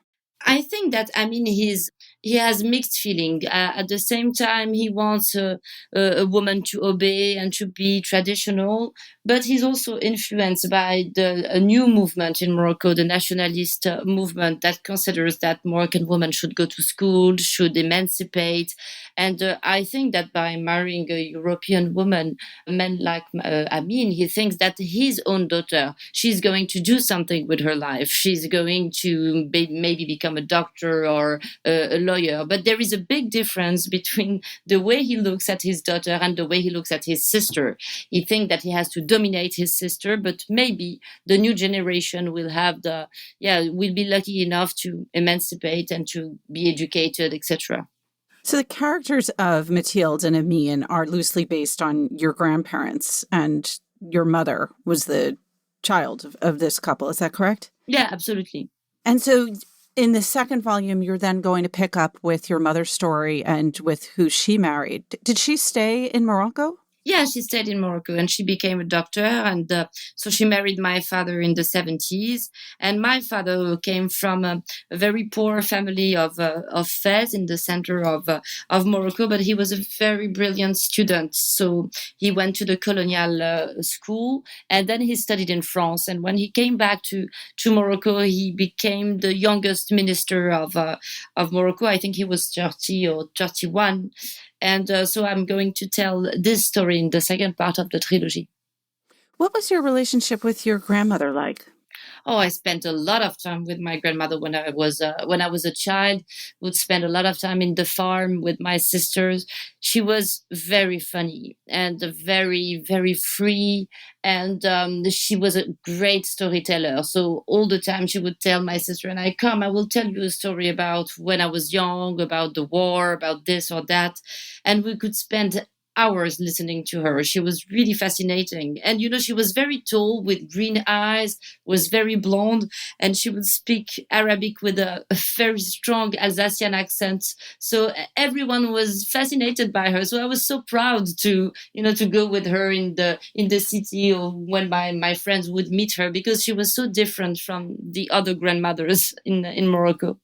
I think that, I mean, he has mixed feeling. At the same time, he wants a woman to obey and to be traditional, but he's also influenced by a new movement in Morocco, the nationalist movement that considers that Moroccan women should go to school, should emancipate. And I think that by marrying a European woman, a man like Amin, he thinks that his own daughter, she's going to do something with her life. She's going to maybe become a doctor or a lawyer. But there is a big difference between the way he looks at his daughter and the way he looks at his sister. He thinks that he has to dominate his sister, but maybe the new generation will will be lucky enough to emancipate and to be educated, etc. So the characters of Mathilde and Amin are loosely based on your grandparents, and your mother was the child of this couple. Is that correct? Yeah, absolutely. And so in the second volume, you're then going to pick up with your mother's story and with who she married. Did she stay in Morocco? Yeah, she stayed in Morocco and she became a doctor. And so she married my father in the 70s. And my father came from a very poor family of Fez in the center of Morocco, but he was a very brilliant student. So he went to the colonial school and then he studied in France. And when he came back to Morocco, he became the youngest minister of Morocco. I think he was 30 or 31. And so I'm going to tell this story in the second part of the trilogy. What was your relationship with your grandmother like? Oh, I spent a lot of time with my grandmother when I was a child. Would spend a lot of time in the farm with my sisters. She was very funny and very, very free, and she was a great storyteller. So all the time she would tell my sister and I will tell you a story about when I was young, about the war, about this or that, and we could spend hours listening to her. She was really fascinating. And, she was very tall with green eyes, was very blonde, and she would speak Arabic with a very strong Alsatian accent. So everyone was fascinated by her. So I was so proud to go with her in the city, or when my friends would meet her, because she was so different from the other grandmothers in Morocco.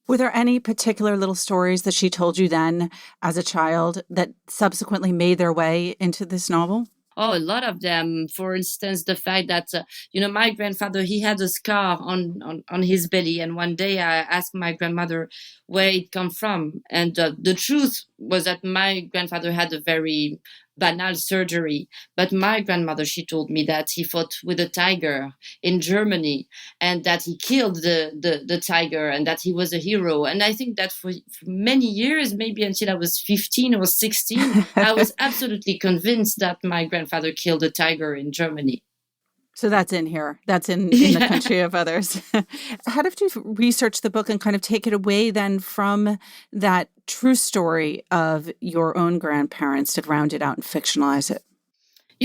Were there any particular little stories that she told you then as a child that subsequently made their way into this novel? Oh, a lot of them. For instance, the fact that, my grandfather, he had a scar on his belly. And one day I asked my grandmother where it come from. And the truth was that my grandfather had a very banal surgery. But my grandmother, she told me that he fought with a tiger in Germany and that he killed the tiger and that he was a hero. And I think that for many years, maybe until I was 15 or 16, I was absolutely convinced that my grandfather killed a tiger in Germany. So that's in here. That's in the Yeah. country of others. How did you research the book and kind of take it away then from that true story of your own grandparents to round it out and fictionalize it?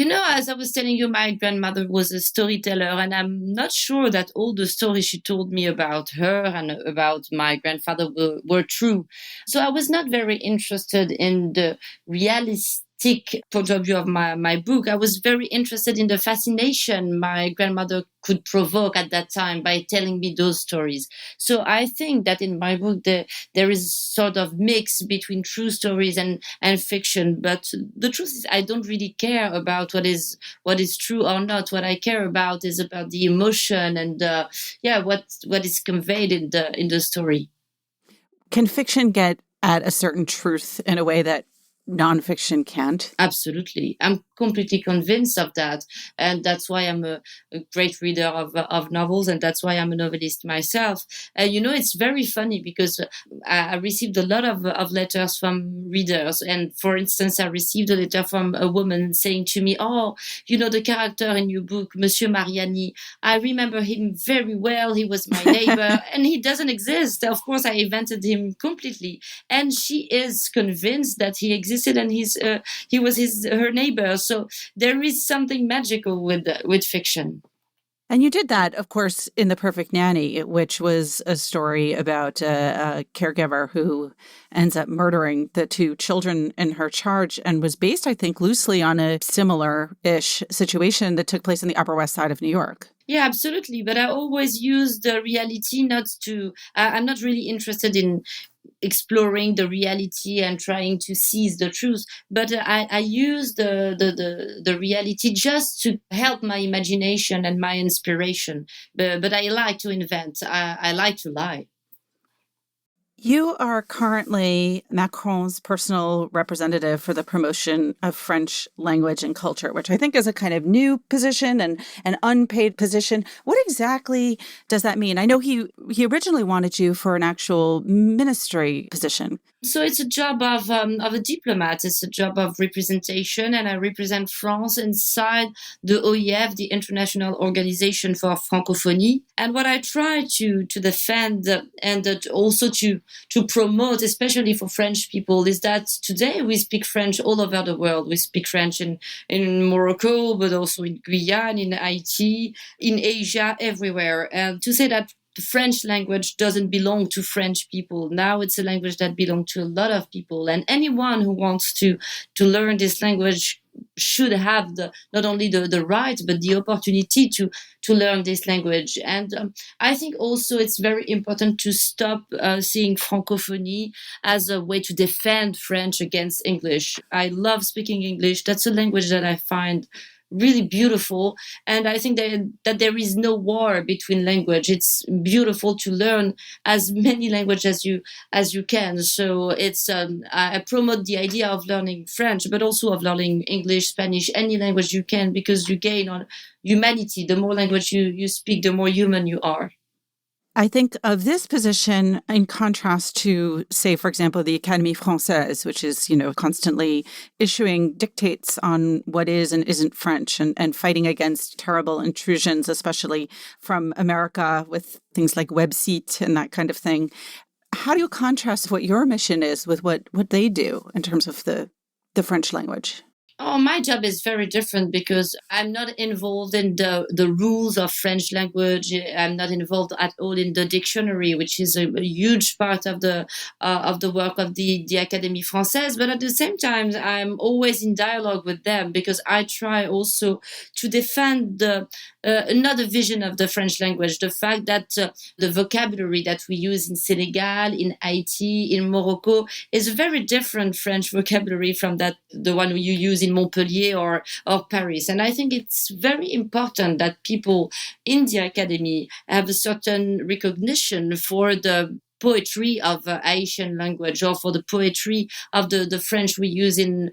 As I was telling you, my grandmother was a storyteller, and I'm not sure that all the stories she told me about her and about my grandfather were true. So I was not very interested in the realistic point of view of my book. I was very interested in the fascination my grandmother could provoke at that time by telling me those stories. So I think that in my book, there is sort of mix between true stories and fiction. But the truth is, I don't really care about what is true or not. What I care about is about the emotion and what is conveyed in the story. Can fiction get at a certain truth in a way that nonfiction can't? Absolutely. I'm completely convinced of that. And that's why I'm a great reader of novels. And that's why I'm a novelist myself. And, it's very funny because I received a lot of letters from readers. And for instance, I received a letter from a woman saying to me, "Oh, the character in your book, Monsieur Mariani, I remember him very well. He was my neighbor and he doesn't exist. Of course, I invented him completely." And she is convinced that he existed and he was her neighbor. So there is something magical with fiction. And you did that, of course, in The Perfect Nanny, which was a story about a caregiver who ends up murdering the two children in her charge and was based, I think, loosely on a similar-ish situation that took place in the Upper West Side of New York. Yeah, absolutely. But I always use the reality not to. I'm not really interested in exploring the reality and trying to seize the truth, but I use the reality just to help my imagination and my inspiration. But I like to invent. I like to lie. You are currently Macron's personal representative for the promotion of French language and culture, which I think is a kind of new position and an unpaid position. What exactly does that mean? I know he originally wanted you for an actual ministry position. So it's a job of a diplomat. It's a job of representation, and I represent France inside the OIF, the International Organization for Francophonie. And what I try to defend and also to promote, especially for French people, is that today we speak French all over the world. We speak French in Morocco, but also in Guyana, in Haiti, in Asia, everywhere. And to say that the French language doesn't belong to French people. Now it's a language that belongs to a lot of people. And anyone who wants to learn this language should have not only the right, but the opportunity to learn this language. And I think also it's very important to stop seeing francophonie as a way to defend French against English. I love speaking English. That's a language that I find really beautiful, and I think that there is no war between language. It's beautiful to learn as many languages as you can. So it's I promote the idea of learning French, but also of learning English, Spanish, any language you can, because you gain on humanity. The more language you speak, the more human you are. I think of this position in contrast to, say, for example, the Académie Française, which is, constantly issuing dictates on what is and isn't French and fighting against terrible intrusions, especially from America with things like website and that kind of thing. How do you contrast what your mission is with what they do in terms of the French language? Oh, my job is very different because I'm not involved in the rules of French language. I'm not involved at all in the dictionary, which is a huge part of the work of the Académie Française. But at the same time, I'm always in dialogue with them because I try also to defend another vision of the French language. The fact that the vocabulary that we use in Senegal, in Haiti, in Morocco is a very different French vocabulary from the one you use in Montpellier or Paris. And I think it's very important that people in the academy have a certain recognition for the poetry of Haitian language or for the poetry of the French we use in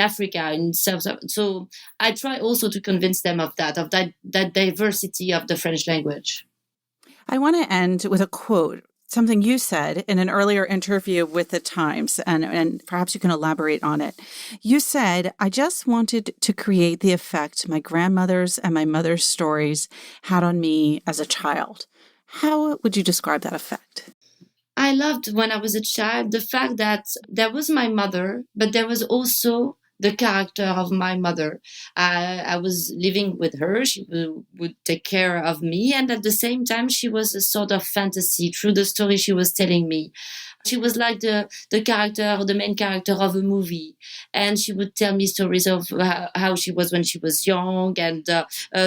Africa, in South. So I try also to convince them of that diversity of the French language. I want to end with a quote something you said in an earlier interview with the Times, and perhaps you can elaborate on it. You said, I just wanted to create the effect my grandmother's and my mother's stories had on me as a child. How would you describe that effect? I loved when I was a child the fact that there was my mother, but there was also the character of my mother. I was living with her. She would take care of me. And at the same time, she was a sort of fantasy through the story she was telling me. She was like the character, the main character of a movie. And she would tell me stories of how she was when she was young and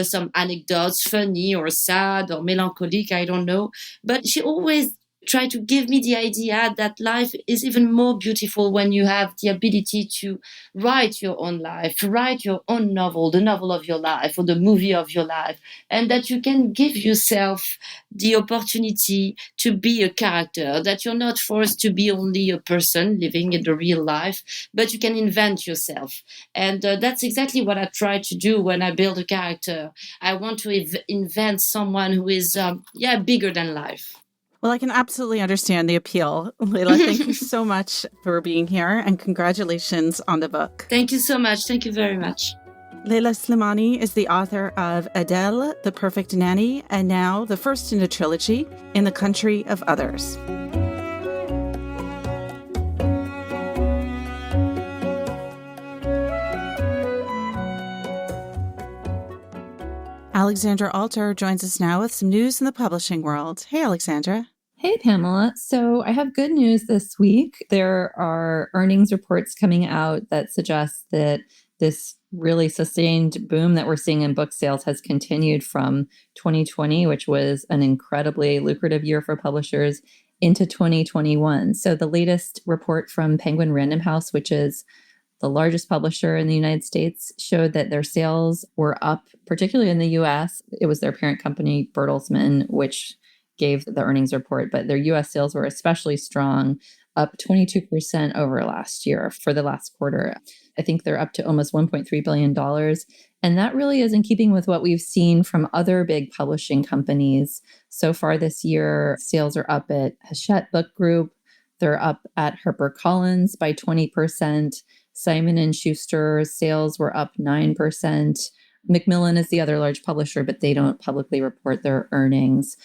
some anecdotes, funny or sad or melancholic, I don't know. But she always try to give me the idea that life is even more beautiful when you have the ability to write your own life, write your own novel, the novel of your life or the movie of your life, and that you can give yourself the opportunity to be a character, that you're not forced to be only a person living in the real life, but you can invent yourself. And that's exactly what I try to do when I build a character. I want to invent someone who is, bigger than life. Well, I can absolutely understand the appeal. Leila, thank you so much for being here and congratulations on the book. Thank you so much. Thank you very much. Leila Slimani is the author of Adele, The Perfect Nanny, and now the first in a trilogy, In the Country of Others. Alexandra Alter joins us now with some news in the publishing world. Hey, Alexandra. Hey, Pamela. So I have good news this week. There are earnings reports coming out that suggest that this really sustained boom that we're seeing in book sales has continued from 2020, which was an incredibly lucrative year for publishers, into 2021. So the latest report from Penguin Random House, which is the largest publisher in the United States, showed that their sales were up, particularly in the US. It was their parent company, Bertelsmann, which gave the earnings report, but their US sales were especially strong, up 22% over last year for the last quarter. I think they're up to almost $1.3 billion. And that really is in keeping with what we've seen from other big publishing companies. So far this year, sales are up at Hachette Book Group. They're up at HarperCollins by 20%. Simon & Schuster's sales were up 9%. Macmillan is the other large publisher, but they don't publicly report their earnings.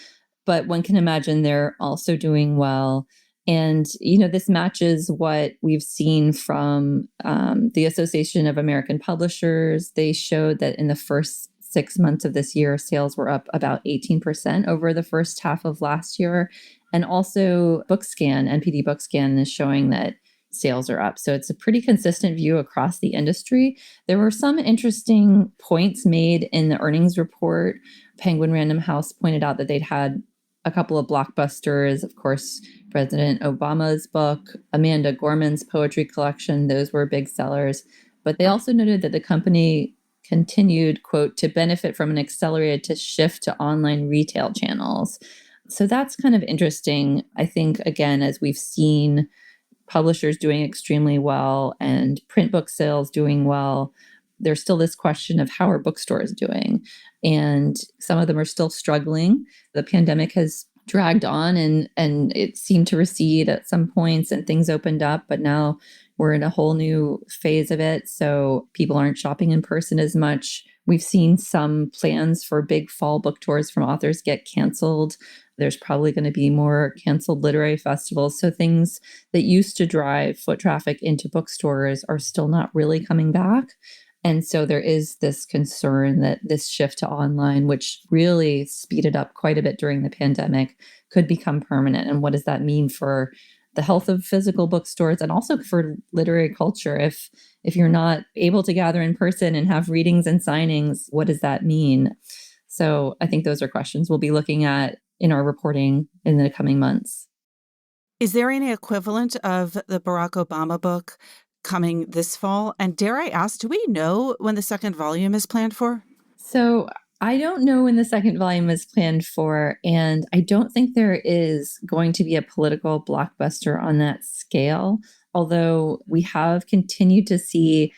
But one can imagine they're also doing well. And, this matches what we've seen from the Association of American Publishers. They showed that in the first 6 months of this year, sales were up about 18% over the first half of last year. And also NPD BookScan is showing that sales are up. So it's a pretty consistent view across the industry. There were some interesting points made in the earnings report. Penguin Random House pointed out that they'd had a couple of blockbusters, of course, President Obama's book, Amanda Gorman's poetry collection, those were big sellers. But they also noted that the company continued, quote, to benefit from an accelerated shift to online retail channels. So that's kind of interesting. I think, again, as we've seen publishers doing extremely well and print book sales doing well, there's still this question of how are bookstores doing? And some of them are still struggling. The pandemic has dragged on and it seemed to recede at some points and things opened up, but now we're in a whole new phase of it. So people aren't shopping in person as much. We've seen some plans for big fall book tours from authors get canceled. There's probably going to be more canceled literary festivals. So things that used to drive foot traffic into bookstores are still not really coming back. And so there is this concern that this shift to online, which really speeded up quite a bit during the pandemic, could become permanent. And what does that mean for the health of physical bookstores and also for literary culture? If you're not able to gather in person and have readings and signings, what does that mean? So I think those are questions we'll be looking at in our reporting in the coming months. Is there any equivalent of the Barack Obama book coming this fall? And dare I ask, do we know when the second volume is planned for? So I don't know when the second volume is planned for, and I don't think there is going to be a political blockbuster on that scale, although we have continued to see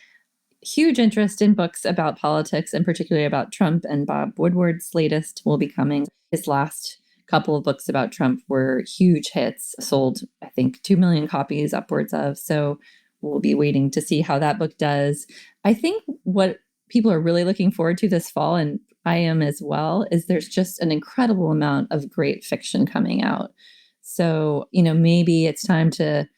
huge interest in books about politics, and particularly about Trump, and Bob Woodward's latest will be coming. His last couple of books about Trump were huge hits, sold, I think, 2 million copies upwards of. So we'll be waiting to see how that book does. I think what people are really looking forward to this fall, and I am as well, is there's just an incredible amount of great fiction coming out. So, maybe it's time to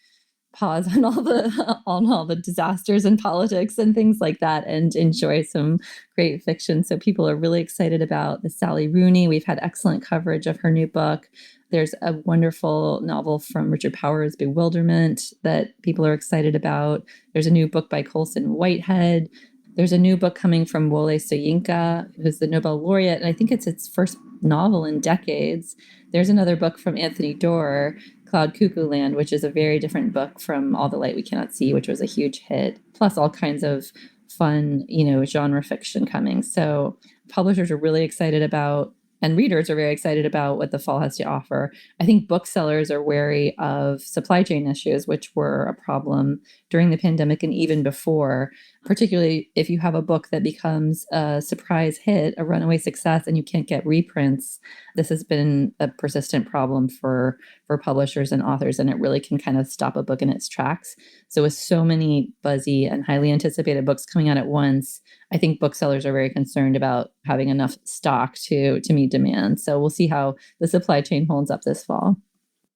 pause on all the disasters in politics and things like that and enjoy some great fiction. So people are really excited about the Sally Rooney. We've had excellent coverage of her new book. There's a wonderful novel from Richard Powers, Bewilderment, that people are excited about. There's a new book by Colson Whitehead. There's a new book coming from Wole Soyinka, who's the Nobel laureate, and I think it's its first novel in decades. There's another book from Anthony Doerr, Cloud Cuckoo Land, which is a very different book from All the Light We Cannot See, which was a huge hit, plus all kinds of fun, genre fiction coming. So publishers are really excited about, and readers are very excited about what the fall has to offer. I think booksellers are wary of supply chain issues, which were a problem during the pandemic and even before, particularly if you have a book that becomes a surprise hit, a runaway success, and you can't get reprints. This has been a persistent problem for publishers and authors, and it really can kind of stop a book in its tracks. So with so many buzzy and highly anticipated books coming out at once, I think booksellers are very concerned about having enough stock to meet demand. So we'll see how the supply chain holds up this fall.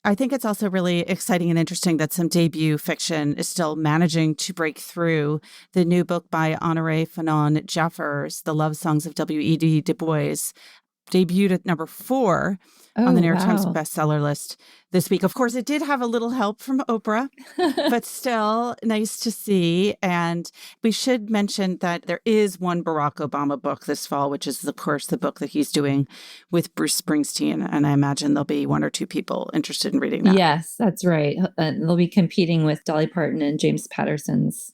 I think it's also really exciting and interesting that some debut fiction is still managing to break through. The new book by Honoré Fanon Jeffers, The Love Songs of W.E.B. Du Bois, debuted at number 4 on the New York Times bestseller list this week. Of course, it did have a little help from Oprah, but still nice to see. And we should mention that there is one Barack Obama book this fall, which is, of course, the book that he's doing with Bruce Springsteen. And I imagine there'll be 1 or 2 people interested in reading that. Yes, that's right. They'll be competing with Dolly Parton and James Patterson's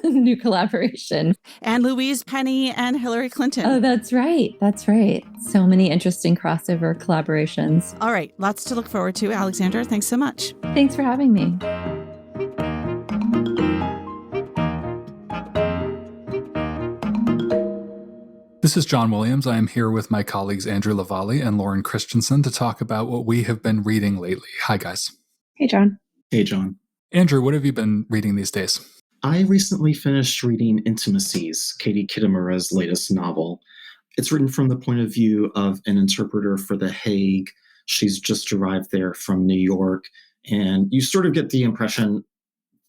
new collaboration. And Louise Penny and Hillary Clinton. Oh, that's right. That's right. So many interesting crossover collaborations. All right. Lots to look forward to. Alexandra, thanks so much. Thanks for having me. This is John Williams. I am here with my colleagues Andrew Lavallee and Lauren Christensen to talk about what we have been reading lately. Hi, guys. Hey, John. Hey, John. Andrew, what have you been reading these days? I recently finished reading Intimacies, Katie Kitamura's latest novel. It's written from the point of view of an interpreter for The Hague. She's just arrived there from New York, and you sort of get the impression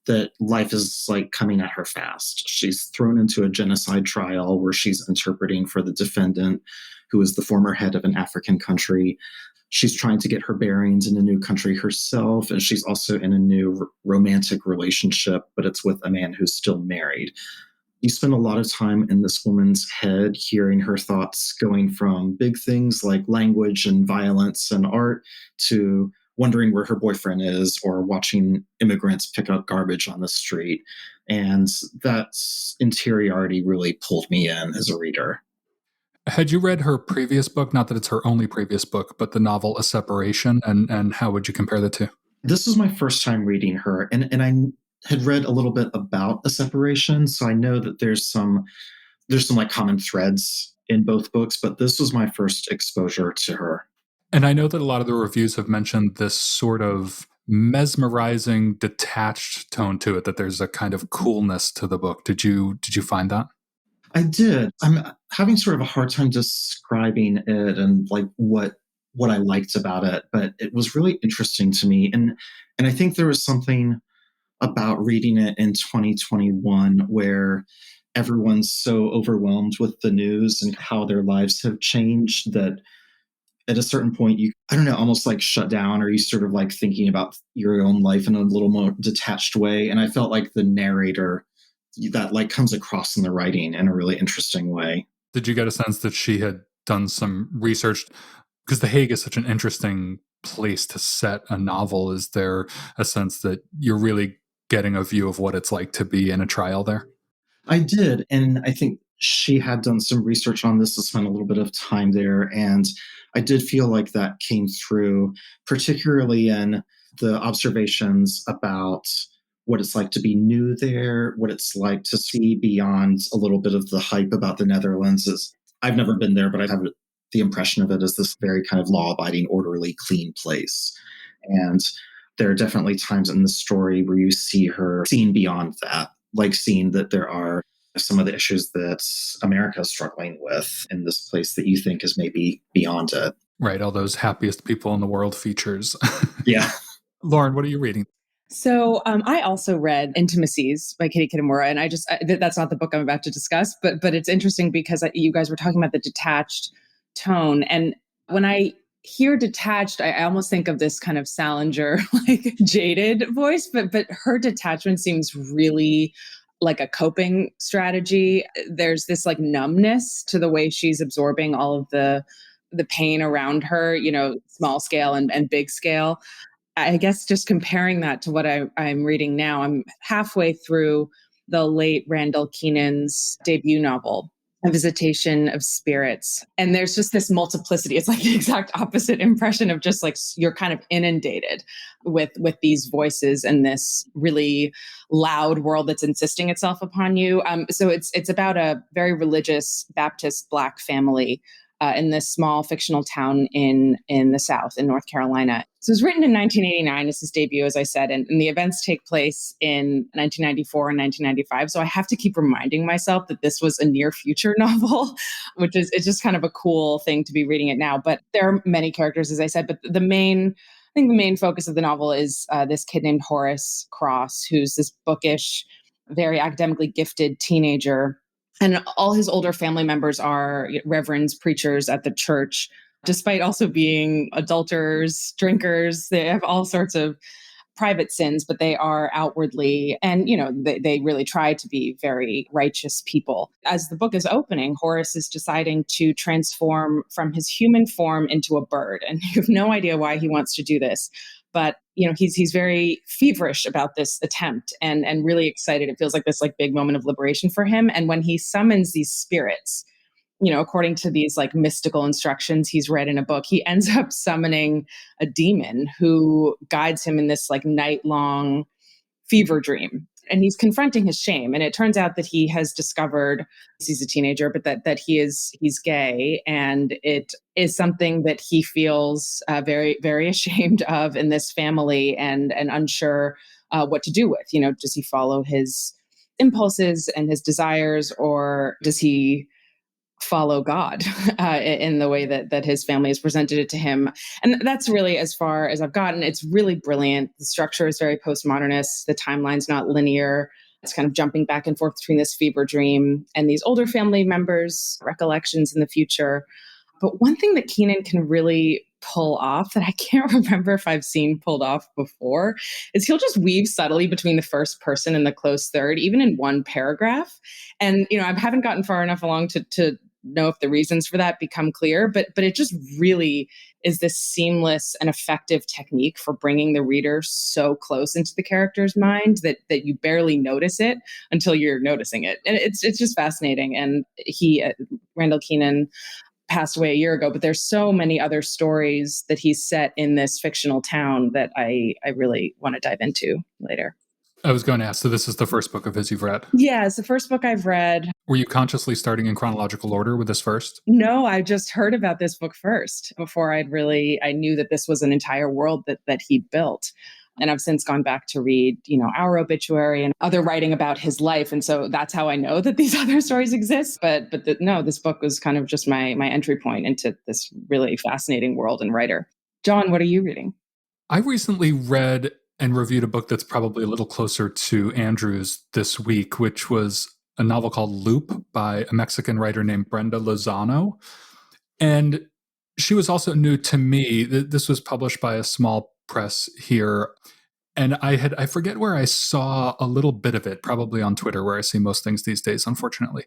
that life is like coming at her fast. She's thrown into a genocide trial where she's interpreting for the defendant, who is the former head of an African country. She's trying to get her bearings in a new country herself, and she's also in a new romantic relationship, but it's with a man who's still married. You spend a lot of time in this woman's head, hearing her thoughts going from big things like language and violence and art to wondering where her boyfriend is or watching immigrants pick up garbage on the street. And that interiority really pulled me in as a reader. Had you read her previous book? Not that it's her only previous book, but the novel A Separation, and how would you compare the two? This was my first time reading her, and I had read a little bit about A Separation, so I know that there's some like common threads in both books, but this was my first exposure to her. And I know that a lot of the reviews have mentioned this sort of mesmerizing, detached tone to it, that there's a kind of coolness to the book. Did you find that? I did. I'm having sort of a hard time describing it and like what I liked about it, but it was really interesting to me. And I think there was something about reading it in 2021 where everyone's so overwhelmed with the news and how their lives have changed that at a certain point you, I don't know, almost like shut down, or you sort of like thinking about your own life in a little more detached way. And I felt like the narrator that like comes across in the writing in a really interesting way. Did you get a sense that she had done some research? Because The Hague is such an interesting place to set a novel. Is there a sense that you're really getting a view of what it's like to be in a trial there? I did. And I think she had done some research on this, to spend a little bit of time there. And I did feel like that came through, particularly in the observations about what it's like to be new there, what it's like to see beyond a little bit of the hype about the Netherlands. I've never been there, but I have the impression of it as this very kind of law-abiding, orderly, clean place. And there are definitely times in the story where you see her seeing beyond that, like seeing that there are some of the issues that America is struggling with in this place that you think is maybe beyond it. Right. All those happiest people in the world features. Yeah. Lauren, what are you reading? So I also read Intimacies by Katie Kitamura, and that's not the book I'm about to discuss, but it's interesting because you guys were talking about the detached tone, and when I hear detached, I almost think of this kind of Salinger, like jaded voice, but her detachment seems really like a coping strategy. There's this like numbness to the way she's absorbing all of the pain around her, small scale and big scale. I guess just comparing that to what I'm reading now, I'm halfway through the late Randall Keenan's debut novel, A Visitation of Spirits. And there's just this multiplicity. It's like the exact opposite impression of just like you're kind of inundated with these voices and this really loud world that's insisting itself upon you. So it's about a very religious Baptist Black family in this small fictional town in the South, in North Carolina. So it was written in 1989. It's his debut, as I said, and the events take place in 1994 and 1995. So I have to keep reminding myself that this was a near future novel, which is it's just kind of a cool thing to be reading it now. But there are many characters, as I said, but I think the main focus of the novel is this kid named Horace Cross, who's this bookish, very academically gifted teenager. And all his older family members are reverends, preachers at the church, despite also being adulterers, drinkers. They have all sorts of private sins, but they are outwardly, and they really try to be very righteous people. As the book is opening, Horace is deciding to transform from his human form into a bird, and you have no idea why he wants to do this. But he's very feverish about this attempt and really excited. It feels like this like big moment of liberation for him. And when he summons these spirits, according to these like mystical instructions he's read in a book, he ends up summoning a demon who guides him in this like night-long fever dream. And he's confronting his shame. And it turns out that he has discovered, he's a teenager, but that he's gay. And it is something that he feels very, very ashamed of in this family and unsure what to do with. Does he follow his impulses and his desires, or does he follow God in the way that his family has presented it to him? And that's really as far as I've gotten. It's really brilliant. The structure is very postmodernist. The timeline's not linear. It's kind of jumping back and forth between this fever dream and these older family members' recollections in the future. But one thing that Keenan can really pull off that I can't remember if I've seen pulled off before is he'll just weave subtly between the first person and the close third, even in one paragraph. And, I haven't gotten far enough along to know if the reasons for that become clear, but it just really is this seamless and effective technique for bringing the reader so close into the character's mind that you barely notice it until you're noticing it. And it's just fascinating. And Randall Keenan passed away a year ago, but there's so many other stories that he's set in this fictional town that I really want to dive into later. I was going to ask, so this is the first book of his you've read? Yeah, it's the first book I've read. Were you consciously starting in chronological order with this first? No, I just heard about this book first before I knew that this was an entire world that he built. And I've since gone back to read, Our Obituary and other writing about his life. And so that's how I know that these other stories exist. But this book was kind of just my entry point into this really fascinating world and writer. John, what are you reading? I recently read and reviewed a book that's probably a little closer to Andrew's this week, which was a novel called Loop by a Mexican writer named Brenda Lozano. And she was also new to me. This was published by a small press here. And I forget where I saw a little bit of it, probably on Twitter, where I see most things these days, unfortunately.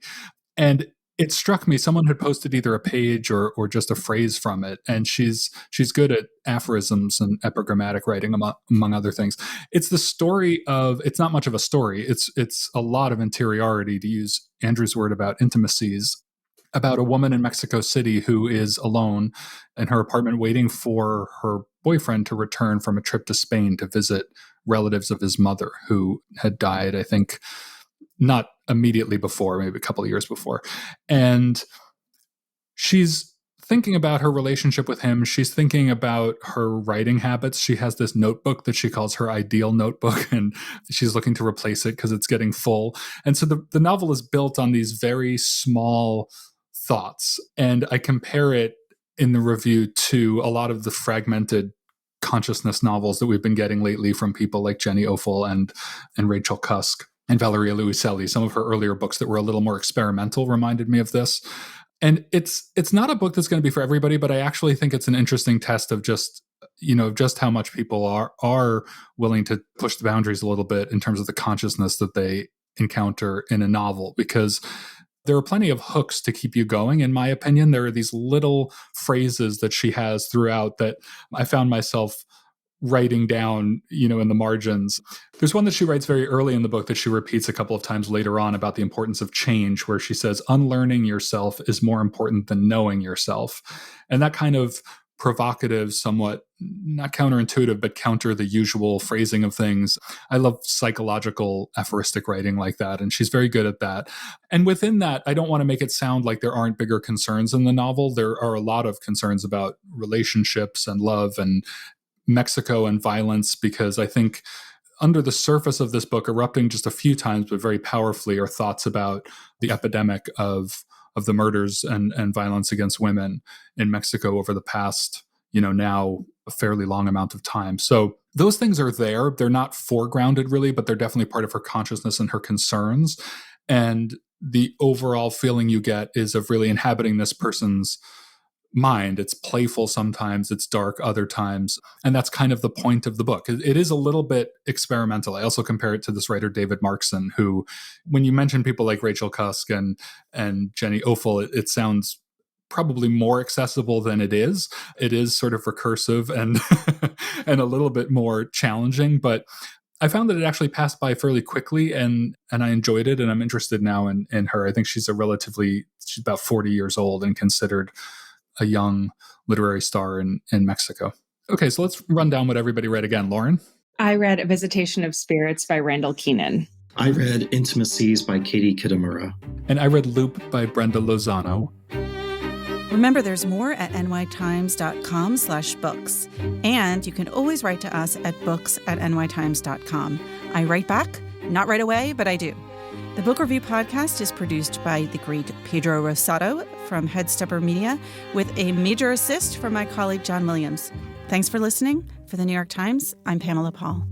And it struck me, someone had posted either a page or just a phrase from it. And she's good at aphorisms and epigrammatic writing, among other things. It's the story of, it's not much of a story. It's a lot of interiority, to use Andrew's word about intimacies, about a woman in Mexico City who is alone in her apartment waiting for her boyfriend to return from a trip to Spain to visit relatives of his mother who had died, I think, not immediately before, maybe a couple of years before. And she's thinking about her relationship with him. She's thinking about her writing habits. She has this notebook that she calls her ideal notebook, and she's looking to replace it because it's getting full. And so the novel is built on these very small thoughts. And I compare it in the review to a lot of the fragmented consciousness novels that we've been getting lately from people like Jenny Ofel and Rachel Cusk and Valeria Luiselli. Some of her earlier books that were a little more experimental reminded me of this. And it's not a book that's going to be for everybody, but I actually think it's an interesting test of just how much people are willing to push the boundaries a little bit in terms of the consciousness that they encounter in a novel, because there are plenty of hooks to keep you going. In my opinion, there are these little phrases that she has throughout that I found myself writing down, in the margins. There's one that she writes very early in the book that she repeats a couple of times later on about the importance of change, where she says, unlearning yourself is more important than knowing yourself. And that kind of provocative, somewhat not counterintuitive, but counter the usual phrasing of things. I love psychological aphoristic writing like that, and she's very good at that. And within that, I don't want to make it sound like there aren't bigger concerns in the novel. There are a lot of concerns about relationships and love and Mexico and violence, because I think under the surface of this book, erupting just a few times, but very powerfully, are thoughts about the epidemic of the murders and violence against women in Mexico over the past, now a fairly long amount of time. So those things are there. They're not foregrounded really, but they're definitely part of her consciousness and her concerns. And the overall feeling you get is of really inhabiting this person's mind. It's playful sometimes, it's dark other times, and that's kind of the point of the book. It is a little bit experimental. I also compare it to this writer David Markson, who, when you mention people like Rachel Cusk and Jenny Ofel, it sounds probably more accessible than it is. It is sort of recursive and and a little bit more challenging, but I found that it actually passed by fairly quickly, and I enjoyed it, and I'm interested now in her. I think she's about 40 years old and considered a young literary star in Mexico. Okay, so let's run down what everybody read again. Lauren? I read A Visitation of Spirits by Randall Keenan. I read Intimacies by Katie Kitamura. And I read Loop by Brenda Lozano. Remember, there's more at nytimes.com/books. And you can always write to us at books@nytimes.com. I write back, not right away, but I do. The Book Review Podcast is produced by the great Pedro Rosado from Headstepper Media, with a major assist from my colleague John Williams. Thanks for listening. For the New York Times, I'm Pamela Paul.